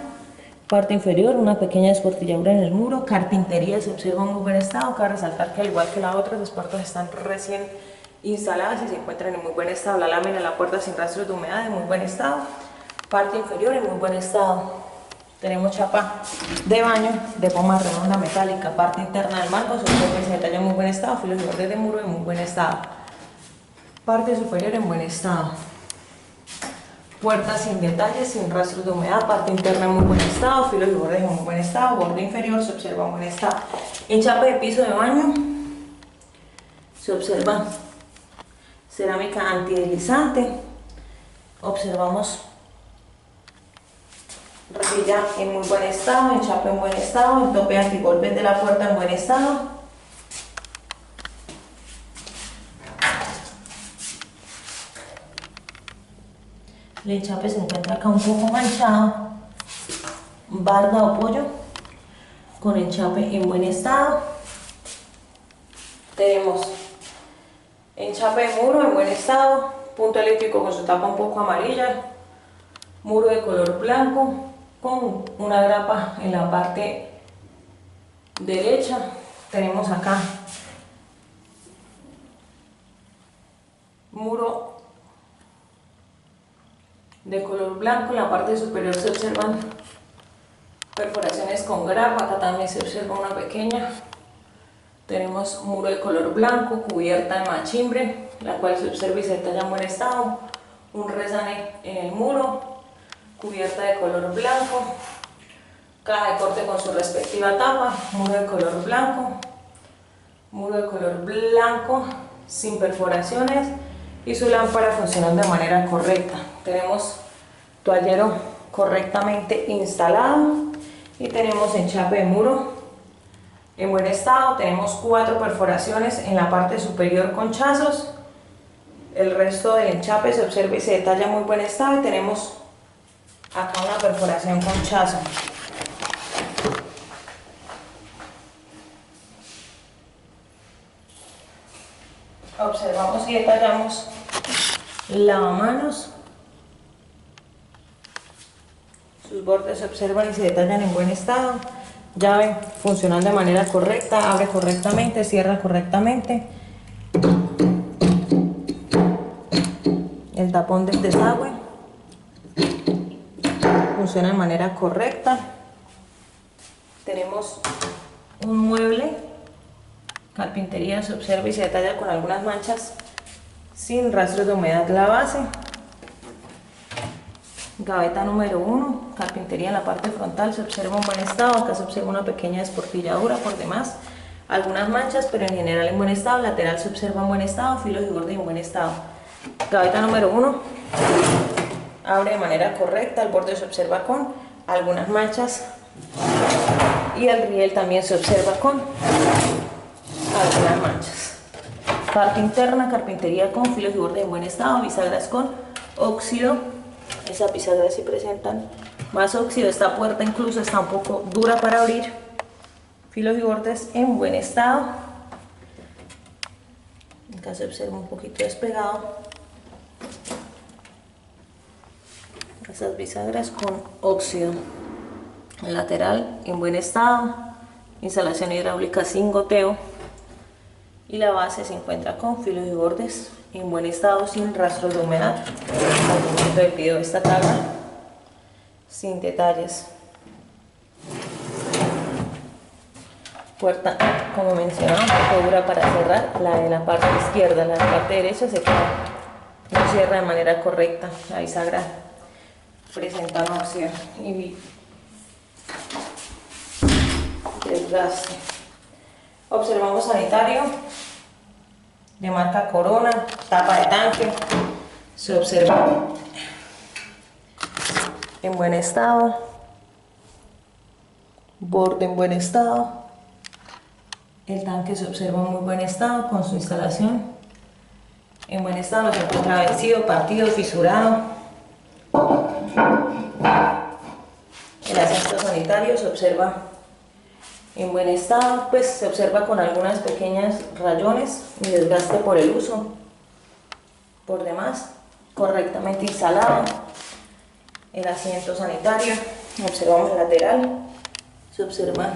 Parte inferior, una pequeña desportilladura en el muro. Carpintería se observa en muy buen estado. Cabe resaltar que al igual que las otras, las puertas están recién instaladas y se encuentran en muy buen estado. La lámina de la puerta sin rastros de humedad en muy buen estado. Parte inferior en muy buen estado. Tenemos chapa de baño de poma redonda metálica. Parte interna del marco se observa y se detalla en muy buen estado. Filos y bordes de muro en muy buen estado. Parte superior en buen estado. Puerta sin detalles, sin rastros de humedad. Parte interna en muy buen estado. Filos y bordes en muy buen estado. Borde inferior se observa en buen estado. Enchape de piso de baño se observa cerámica antideslizante. Observamos rejilla en muy buen estado, enchape en buen estado, el tope antigolpes de la puerta en buen estado. El enchape se encuentra acá un poco manchado. Barda o pollo con enchape en buen estado. Tenemos enchape de muro en buen estado, punto eléctrico con su tapa un poco amarilla, muro de color blanco con una grapa en la parte derecha. Tenemos acá muro de color blanco, en la parte superior se observan perforaciones con grapa, acá también se observa una pequeña. Tenemos muro de color blanco, cubierta de machimbre, la cual se observa y se detalla en buen estado. Un resane en el muro, cubierta de color blanco, caja de corte con su respectiva tapa, muro de color blanco sin perforaciones y su lámpara funcionando de manera correcta. Tenemos toallero correctamente instalado y tenemos enchape de muro en buen estado. Tenemos 4 perforaciones en la parte superior con chazos. El resto del enchape se observa y se detalla en muy buen estado y tenemos acá una perforación con chazo. Observamos y detallamos lavamanos. Sus bordes se observan y se detallan en buen estado. Llave funcionando de manera correcta, abre correctamente, cierra correctamente. El tapón del desagüe funciona de manera correcta. Tenemos un mueble, carpintería se observa y se detalla con algunas manchas sin rastros de humedad la base. Gaveta número 1, carpintería en la parte frontal se observa en buen estado. Acá se observa una pequeña desportilladura por demás, algunas manchas, pero en general en buen estado. Lateral se observa en buen estado, filos y bordes en buen estado. Gaveta número 1 abre de manera correcta, el borde se observa con algunas manchas y el riel también se observa con algunas manchas. Parte interna, carpintería con filos y bordes en buen estado, bisagras con óxido. Esas bisagras sí presentan más óxido. Esta puerta incluso está un poco dura para abrir. Filos y bordes en buen estado. Acá se observa un poquito despegado. Esas bisagras con óxido. El lateral en buen estado. Instalación hidráulica sin goteo. Y la base se encuentra con filos y bordes en buen estado, sin rastros de humedad. Al momento del video esta tabla sin detalles. Puerta, como mencionaba, un poco dura para cerrar. La de la parte izquierda, la de la parte derecha se queda, no cierra de manera correcta. La bisagra presenta óxido y desgaste. Observamos sanitario de marca Corona, tapa de tanque, se observa en buen estado, borde en buen estado, El tanque se observa en muy buen estado con su instalación. En buen estado, no se encuentra vencido, partido, fisurado. El asiento sanitario se observa en buen estado, pues se observa con algunas pequeñas rayones y desgaste por el uso. Por demás, correctamente instalado. El asiento sanitario, observamos el lateral, se observa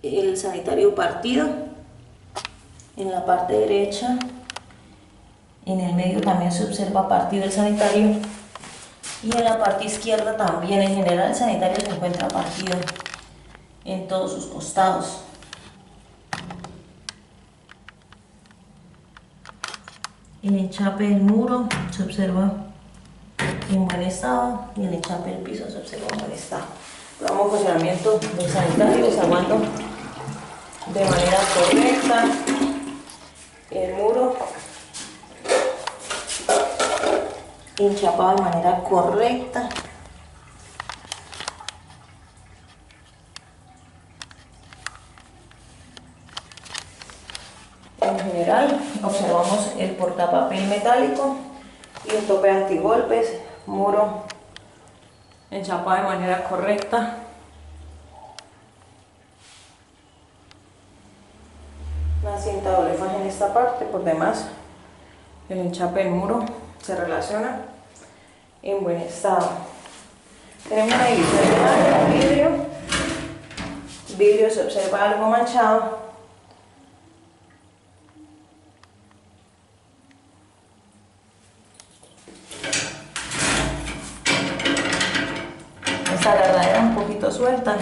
el sanitario partido en la parte derecha. En el medio también se observa partido el sanitario y en la parte izquierda también. En general el sanitario se encuentra partido en todos sus costados. El enchape del muro se observa en buen estado y el enchape del piso se observa en buen estado. Probamos funcionamiento del sanitario, desarmando de manera correcta el muro, enchapado de manera correcta. En general, observamos el portapapel metálico y el tope antigolpes, muro enchapado de manera correcta. Una cinta doble faja en esta parte. Por demás, el enchape del muro se relaciona en buen estado. Tenemos una división de lámina, vidrio. Vidrio se observa algo manchado. Esta agarradera un poquito suelta.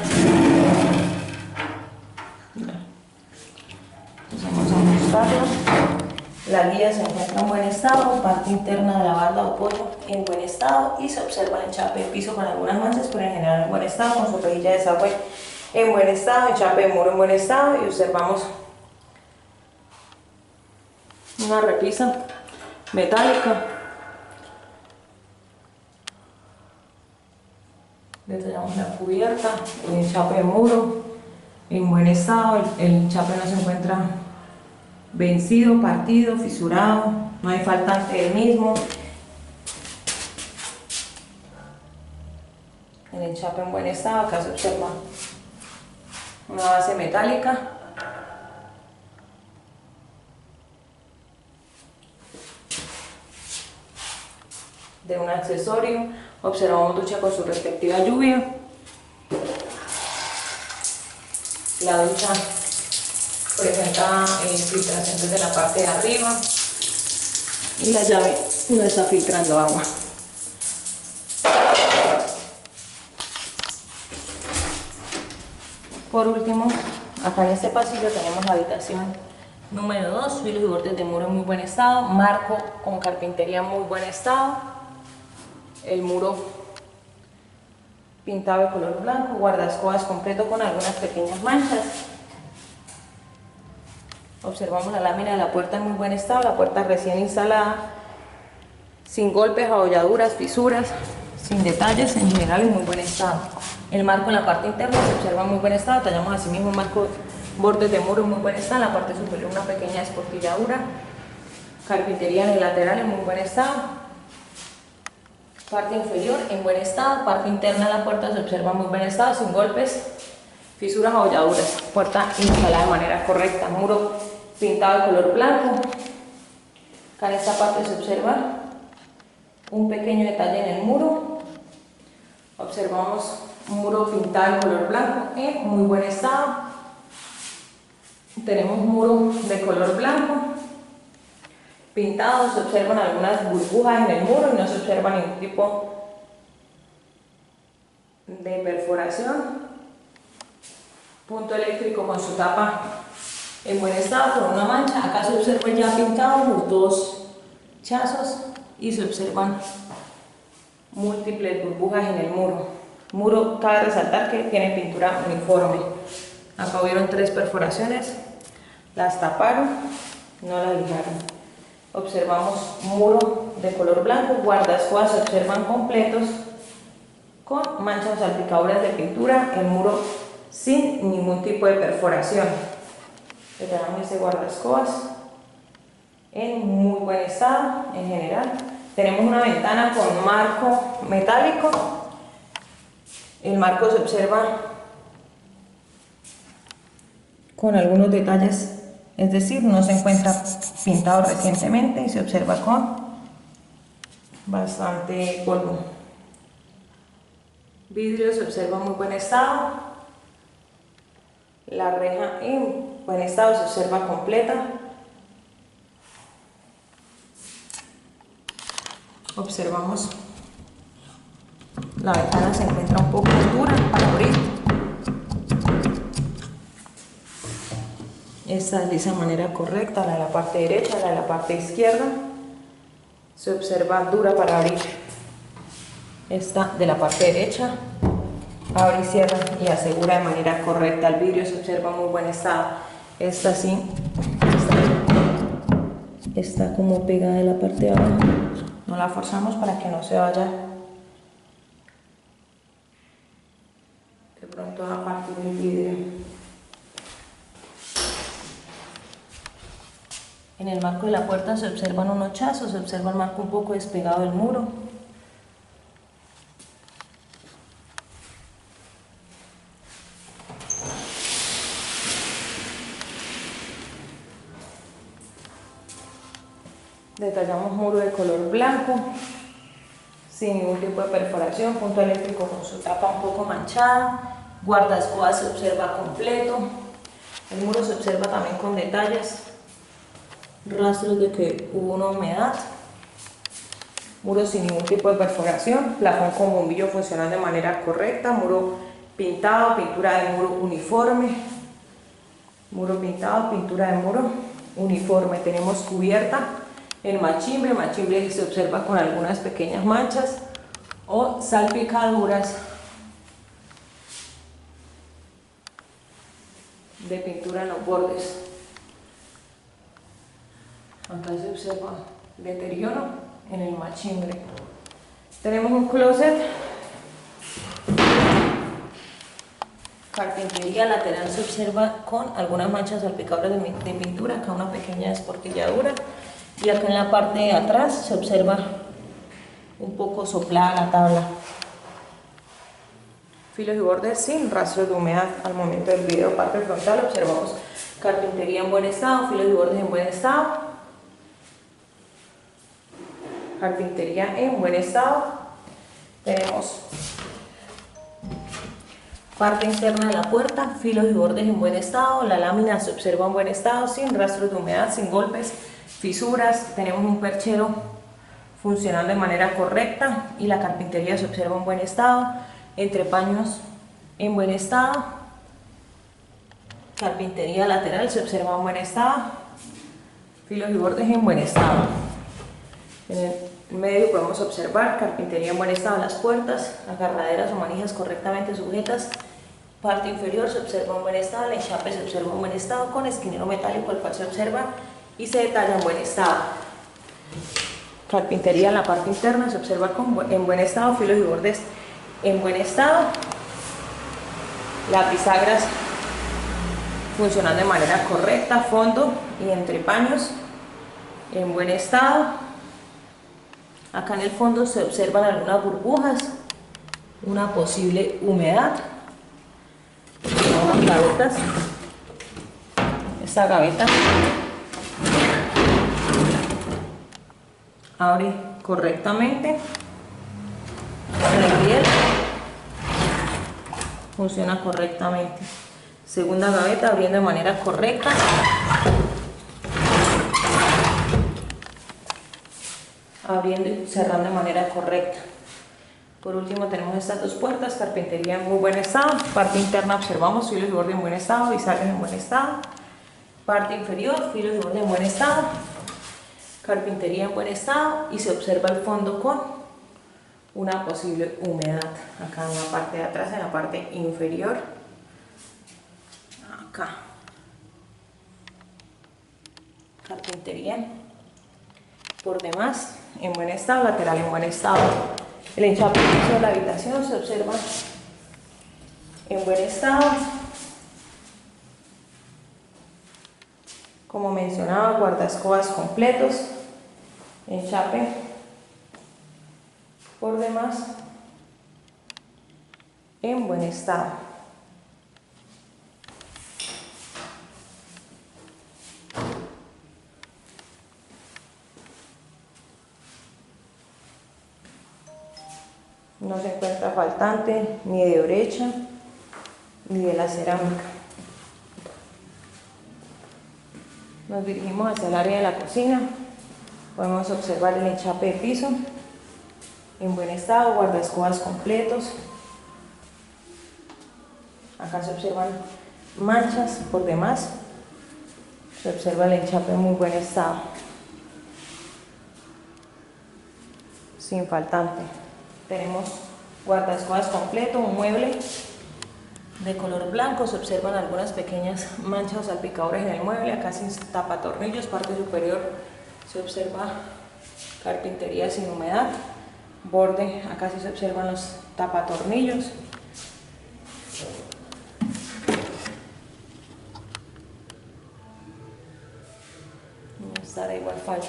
Vamos a ajustarlo. La guía se encuentra en buen estado, parte interna de la barda o apoyo en buen estado y se observa el enchape de piso con algunas manchas, pero en general en buen estado, con su rejilla de desagüe en buen estado, enchape de muro en buen estado y observamos una repisa metálica. Detallamos la cubierta, el enchape de muro en buen estado, el enchape no se encuentra vencido, partido, fisurado, no hay faltante del mismo. El enchape en buen estado, acá se observa una base metálica. De un accesorio, observamos ducha con su respectiva lluvia. La ducha presenta filtración desde la parte de arriba y la llave no está filtrando agua. Por último, acá en este pasillo tenemos la habitación número 2, filos y bordes de muro en muy buen estado, marco con carpintería en muy buen estado, el muro pintado de color blanco, guardascobas completo con algunas pequeñas manchas. Observamos la lámina de la puerta en muy buen estado, la puerta recién instalada, sin golpes, abolladuras, fisuras, sin detalles, en general en muy buen estado. El marco en la parte interna se observa en muy buen estado, tallamos así mismo un marco bordes de muro en muy buen estado, en la parte superior una pequeña escotilladura, carpintería en el lateral en muy buen estado, parte inferior en buen estado, parte interna de la puerta se observa en muy buen estado, sin golpes, fisuras, abolladuras, puerta instalada de manera correcta, muro pintado de color blanco. Acá en esta parte se observa un pequeño detalle en el muro, observamos un muro pintado de color blanco en muy buen estado, tenemos un muro de color blanco pintado, se observan algunas burbujas en el muro y no se observa ningún tipo de perforación. Punto eléctrico con su tapa en buen estado con una mancha. Acá se observan ya pintados los dos chazos y se observan múltiples burbujas en el muro. Muro, cabe resaltar que tiene pintura uniforme. Acá hubieron 3 perforaciones, las taparon, no las lijaron. Observamos muro de color blanco, guardascobas se observan completos con manchas salpicaduras de pintura, el muro sin ningún tipo de perforación. Tenemos este guardaescobas en muy buen estado en general. Tenemos una ventana con marco metálico. El marco se observa con algunos detalles, es decir, no se encuentra pintado recientemente y se observa con bastante polvo. Vidrio se observa en muy buen estado. La reja en buen estado se observa completa. Observamos la ventana se encuentra un poco dura para abrir. Esta desliza de manera correcta, la de la parte derecha, la de la parte izquierda. Se observa dura para abrir. Esta de la parte derecha abre y cierra y asegura de manera correcta. El vidrio se observa en muy buen estado. Esta sí, está como pegada de la parte de abajo. No la forzamos para que no se vaya de pronto a partir del vidrio. En el marco de la puerta se observan unos chazos, se observa el marco un poco despegado del muro. Detallamos muro de color blanco, sin ningún tipo de perforación, punto eléctrico con su tapa un poco manchada, guardaescobas se observa completo, el muro se observa también con detalles, rastros de que hubo una humedad, muro sin ningún tipo de perforación, plafón con bombillo funcionando de manera correcta, muro pintado, pintura de muro uniforme, muro pintado, pintura de muro uniforme. Tenemos cubierta en machimbre que se observa con algunas pequeñas manchas o salpicaduras de pintura en los bordes. Acá se observa deterioro en el machimbre. Tenemos un closet, carpintería lateral se observa con algunas manchas salpicaduras de pintura, acá una pequeña desportilladura. Y acá en la parte de atrás se observa un poco soplada la tabla. Filos y bordes sin rastros de humedad al momento del video. Parte frontal observamos carpintería en buen estado, filos y bordes en buen estado. Carpintería en buen estado. Tenemos parte interna de la puerta, filos y bordes en buen estado. La lámina se observa en buen estado, sin rastros de humedad, sin golpes, fisuras. Tenemos un perchero funcionando de manera correcta y la carpintería se observa en buen estado, entrepaños en buen estado, carpintería lateral se observa en buen estado, filos y bordes en buen estado. En el medio podemos observar carpintería en buen estado, las puertas, agarraderas o manijas correctamente sujetas. Parte inferior se observa en buen estado, el enchape se observa en buen estado con esquinero metálico el cual se observa y se detalla en buen estado. Carpintería en la parte interna se observa en buen estado, filos y bordes en buen estado. Las bisagras funcionando de manera correcta, fondo y entrepaños en buen estado. Acá en el fondo se observan algunas burbujas, una posible humedad. Unas gavetas. Esta gaveta abre correctamente, el riel funciona correctamente. Segunda gaveta abriendo de manera correcta, abriendo y cerrando de manera correcta. Por último tenemos estas dos puertas, carpintería en muy buen estado, parte interna observamos filos y bordes en buen estado, bisagras en buen estado, parte inferior, filos y bordes en buen estado, carpintería en buen estado y se observa el fondo con una posible humedad acá en la parte de atrás, en la parte inferior, acá. Carpintería por demás en buen estado, lateral en buen estado. El enchape de la habitación se observa en buen estado. Como mencionaba, guardaescobas completos, enchape por demás en buen estado. No se encuentra faltante ni de brecha ni de la cerámica. Nos dirigimos hacia el área de la cocina. Podemos observar el enchape de piso en buen estado, guardaescobas completos. Acá se observan manchas por demás. Se observa el enchape en muy buen estado, sin faltante. Tenemos guardaescobas completo, un mueble de color blanco. Se observan algunas pequeñas manchas o salpicadores en el mueble. Acá sin tapatornillos, parte superior se observa carpintería sin humedad. Borde, acá sí se observan los tapatornillos. No está de igual falta.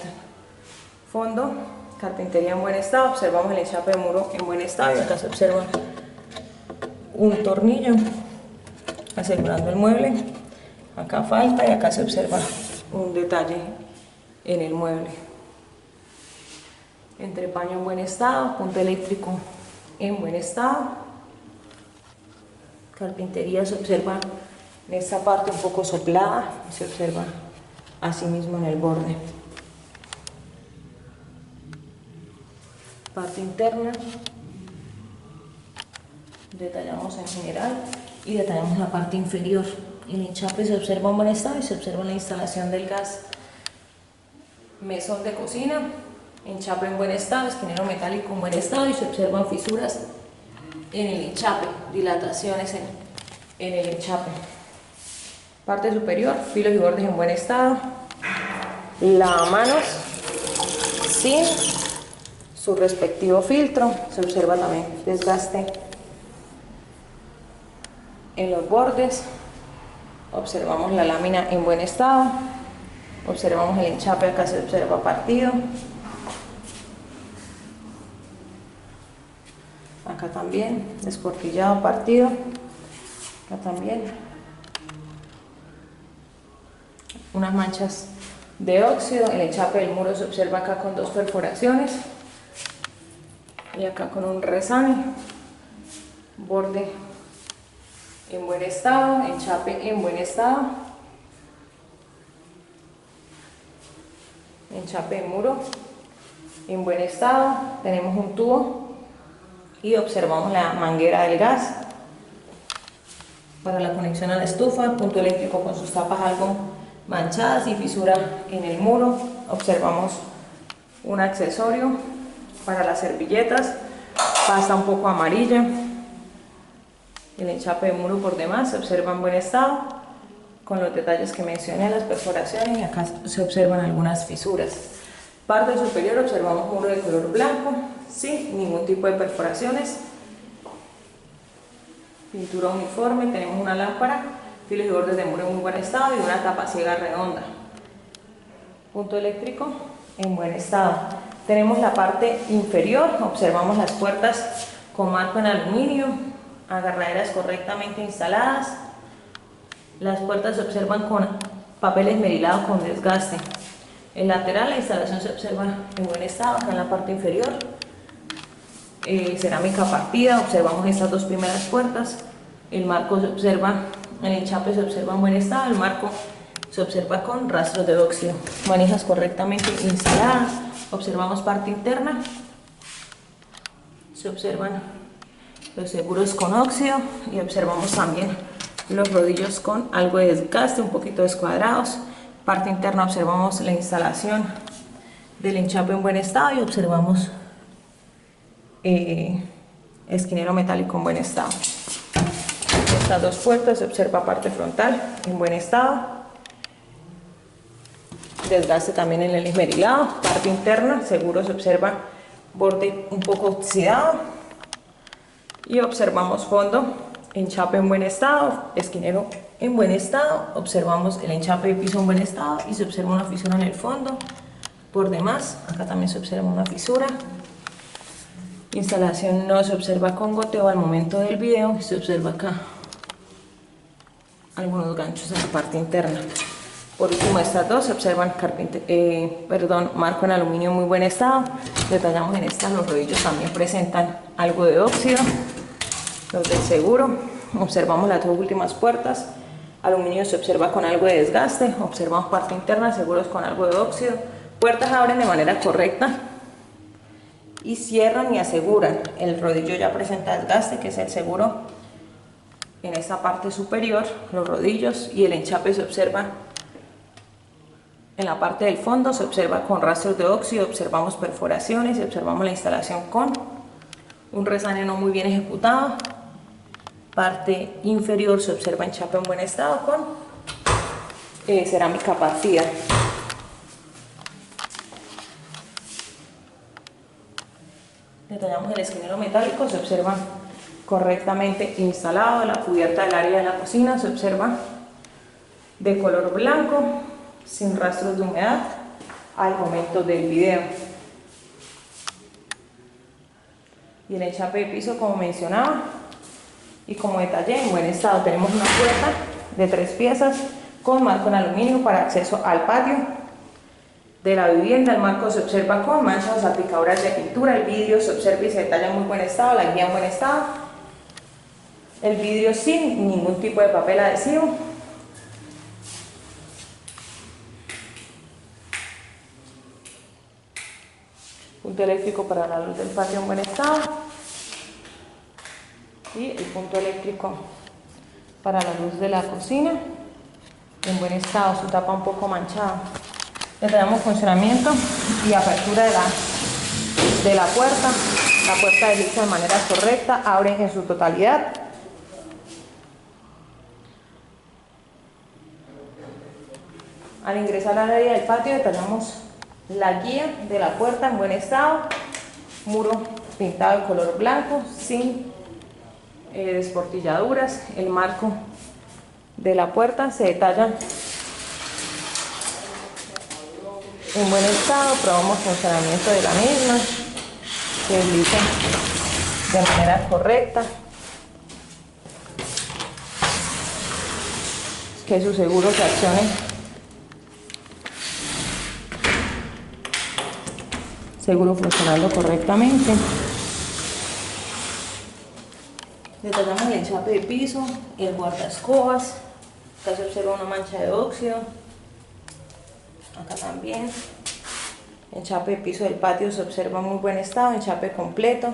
Fondo, carpintería en buen estado. Observamos el enchape de muro en buen estado y acá se observa un tornillo asegurando el mueble. Acá falta y acá se observa un detalle en el mueble. Entrepaño en buen estado, punto eléctrico en buen estado. Carpintería se observa en esta parte un poco soplada y se observa así mismo en el borde. Parte interna, detallamos en general y detallamos la parte inferior. El enchape se observa en buen estado y se observa la instalación del gas. Mesón de cocina, enchape en buen estado, esquinero metálico en buen estado y se observan fisuras en el enchape, dilataciones en el enchape. Parte superior, filos y bordes en buen estado. Lavamanos sin su respectivo filtro. Se observa también desgaste en los bordes. Observamos la lámina en buen estado. Observamos el enchape, acá se observa partido. Acá también, descortillado, partido. Acá también. Unas manchas de óxido. El enchape del muro se observa acá con dos perforaciones. Y acá con un resane. Borde en buen estado, enchape en buen estado. Enchape de muro en buen estado. Tenemos un tubo y observamos la manguera del gas para la conexión a la estufa. Punto eléctrico con sus tapas algo manchadas y fisura en el muro. Observamos un accesorio para las servilletas, pasta un poco amarilla. El enchape de muro por demás se observa en buen estado, con los detalles que mencioné, las perforaciones, y acá se observan algunas fisuras. Parte superior observamos muro de color blanco, sin ningún tipo de perforaciones. Pintura uniforme, tenemos una lámpara, filos y bordes de muro en muy buen estado y una tapa ciega redonda. Punto eléctrico en buen estado. Tenemos la parte inferior, observamos las puertas con marco en aluminio, agarraderas correctamente instaladas. Las puertas se observan con papel esmerilado con desgaste. El lateral, la instalación se observa en buen estado, acá en la parte inferior. Cerámica partida, observamos estas dos primeras puertas. El marco se observa, el enchape se observa en buen estado, el marco se observa con rastros de óxido. Manijas correctamente instaladas. Observamos parte interna. Se observan los seguros con óxido y observamos también los rodillos con algo de desgaste, un poquito descuadrados. Parte interna observamos la instalación del enchape en buen estado y observamos esquinero metálico en buen estado. Estas dos puertas se observa parte frontal en buen estado. Desgaste también en el esmerilado. Parte interna, seguro se observa borde un poco oxidado. Y observamos fondo, enchape en buen estado, esquinero en buen estado, observamos el enchape de piso en buen estado y se observa una fisura en el fondo. Por demás, acá también se observa una fisura. Instalación no se observa con goteo al momento del video, se observa acá algunos ganchos en la parte interna. Por último, estas dos se observan marco en aluminio en muy buen estado. Detallamos en estas, los rodillos también presentan algo de óxido. Los del seguro, observamos las dos últimas puertas. Aluminio se observa con algo de desgaste. Observamos parte interna, seguros con algo de óxido. Puertas abren de manera correcta y cierran y aseguran. El rodillo ya presenta desgaste, que es el seguro en esta parte superior, los rodillos, y el enchape se observa en la parte del fondo, se observa con rastros de óxido, observamos perforaciones y observamos la instalación con un resane no muy bien ejecutado. Parte inferior se observa enchape en buen estado con cerámica partida. Detallamos el esquinero metálico, se observa correctamente instalado. La cubierta del área de la cocina se observa de color blanco, sin rastros de humedad al momento del video. Y el enchape de piso, como mencionaba y como detallé, en buen estado. Tenemos una puerta de 3 piezas con marco en aluminio para acceso al patio de la vivienda. El marco se observa con manchas o salpicaduras de pintura. El vidrio se observa y se detalla en muy buen estado, la guía en buen estado. El vidrio sin ningún tipo de papel adhesivo. Punto eléctrico para la luz del patio en buen estado. Y el punto eléctrico para la luz de la cocina en buen estado, su tapa un poco manchada. Detallamos funcionamiento y apertura de la puerta. La puerta desliza de manera correcta, abre en su totalidad. Al ingresar al área del patio detallamos la guía de la puerta en buen estado, muro pintado de color blanco sin desportilladuras. El marco de la puerta se detalla en buen estado, probamos funcionamiento de la misma, se desliza de manera correcta, que su seguro se accione. Seguro funcionando correctamente. Detallamos el enchape de piso, el guardaescobas. Acá se observa una mancha de óxido. Acá también. Enchape de piso del patio se observa en muy buen estado, enchape completo.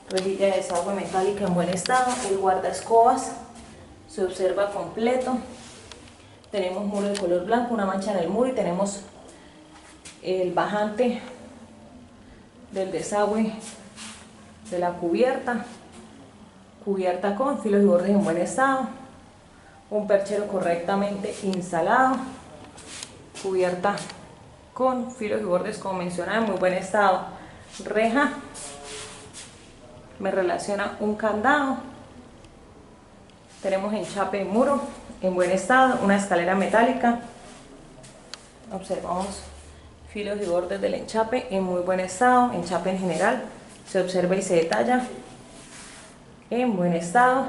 Rejilla de desagüe metálica en buen estado. El guardaescobas se observa completo. Tenemos muro de color blanco, una mancha en el muro y tenemos el bajante del desagüe de la cubierta con filos y bordes en buen estado, un perchero correctamente instalado, cubierta con filos y bordes como mencionaba en muy buen estado, reja me relaciona un candado, tenemos enchape de muro en buen estado, una escalera metálica, observamos filos y bordes del enchape en muy buen estado, enchape en general se observa y se detalla en buen estado.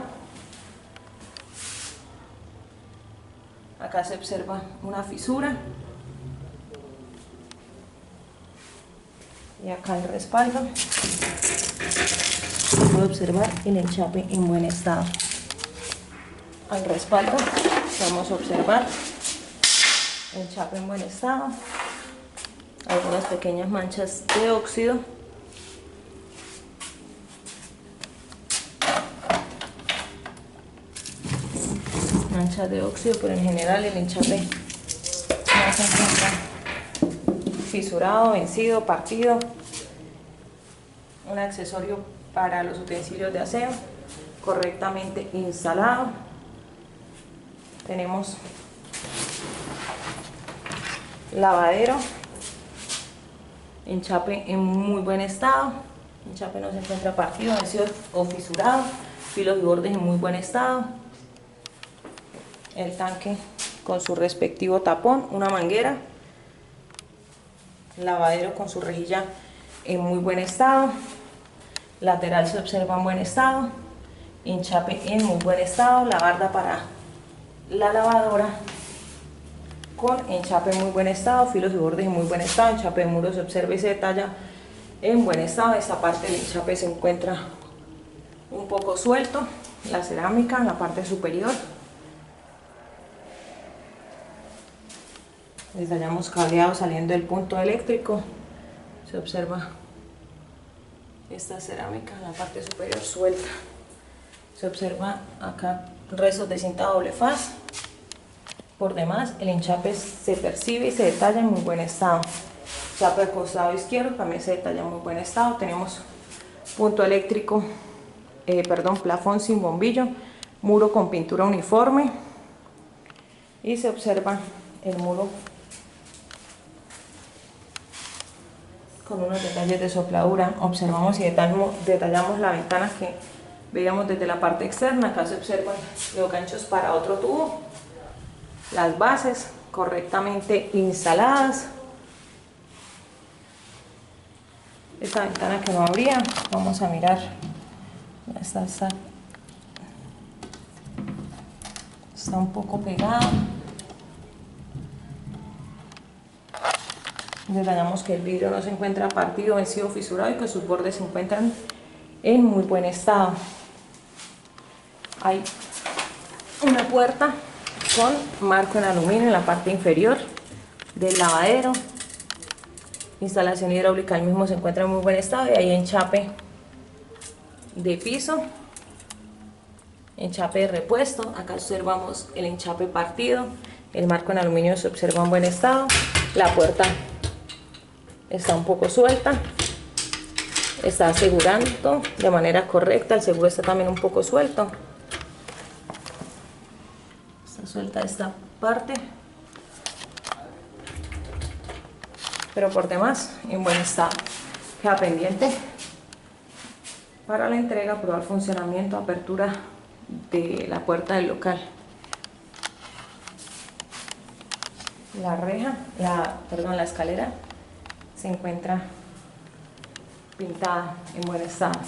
Acá se observa una fisura y acá el respaldo se puede observar el enchape en buen estado. Al respaldo vamos a observar enchape en buen estado, algunas pequeñas manchas de óxido, manchas de óxido, pero en general el enchape no se encuentra fisurado, vencido, partido. Un accesorio para los utensilios de aseo correctamente instalado. Tenemos lavadero, enchape en muy buen estado, enchape no se encuentra partido, vencido o fisurado, filos y bordes en muy buen estado, el tanque con su respectivo tapón, una manguera, lavadero con su rejilla en muy buen estado, lateral se observa en buen estado, enchape en muy buen estado, la barda para la lavadora con enchape en muy buen estado, filos y bordes en muy buen estado, enchape de muro se observa y se detalla en buen estado. Esta parte del enchape se encuentra un poco suelto, la cerámica en la parte superior. Detallamos cableado saliendo del punto eléctrico, se observa esta cerámica en la parte superior suelta, se observa acá restos de cinta doble faz. Por demás el enchape se percibe y se detalla en muy buen estado. Enchape al costado izquierdo también se detalla en muy buen estado. Tenemos punto eléctrico, plafón sin bombillo, muro con pintura uniforme y se observa el muro con unos detalles de sopladura. Observamos y detallamos la ventana que veíamos desde la parte externa. Acá se observan los ganchos para otro tubo, las bases correctamente instaladas. Esta ventana que no abría, vamos a mirar, ya está un poco pegada. Detallamos que el vidrio no se encuentra partido, vencido, fisurado y que sus bordes se encuentran en muy buen estado. Hay una puerta con marco en aluminio en la parte inferior del lavadero. Instalación hidráulica del mismo se encuentra en muy buen estado y hay enchape de piso, enchape de repuesto. Acá observamos el enchape partido, el marco en aluminio se observa en buen estado, la puerta está un poco suelta, está asegurando de manera correcta, el seguro está también un poco suelto, está suelta esta parte, pero por demás en buen estado. Queda pendiente para la entrega, probar funcionamiento, apertura de la puerta del local. La reja, la escalera se encuentra pintada en buen estado.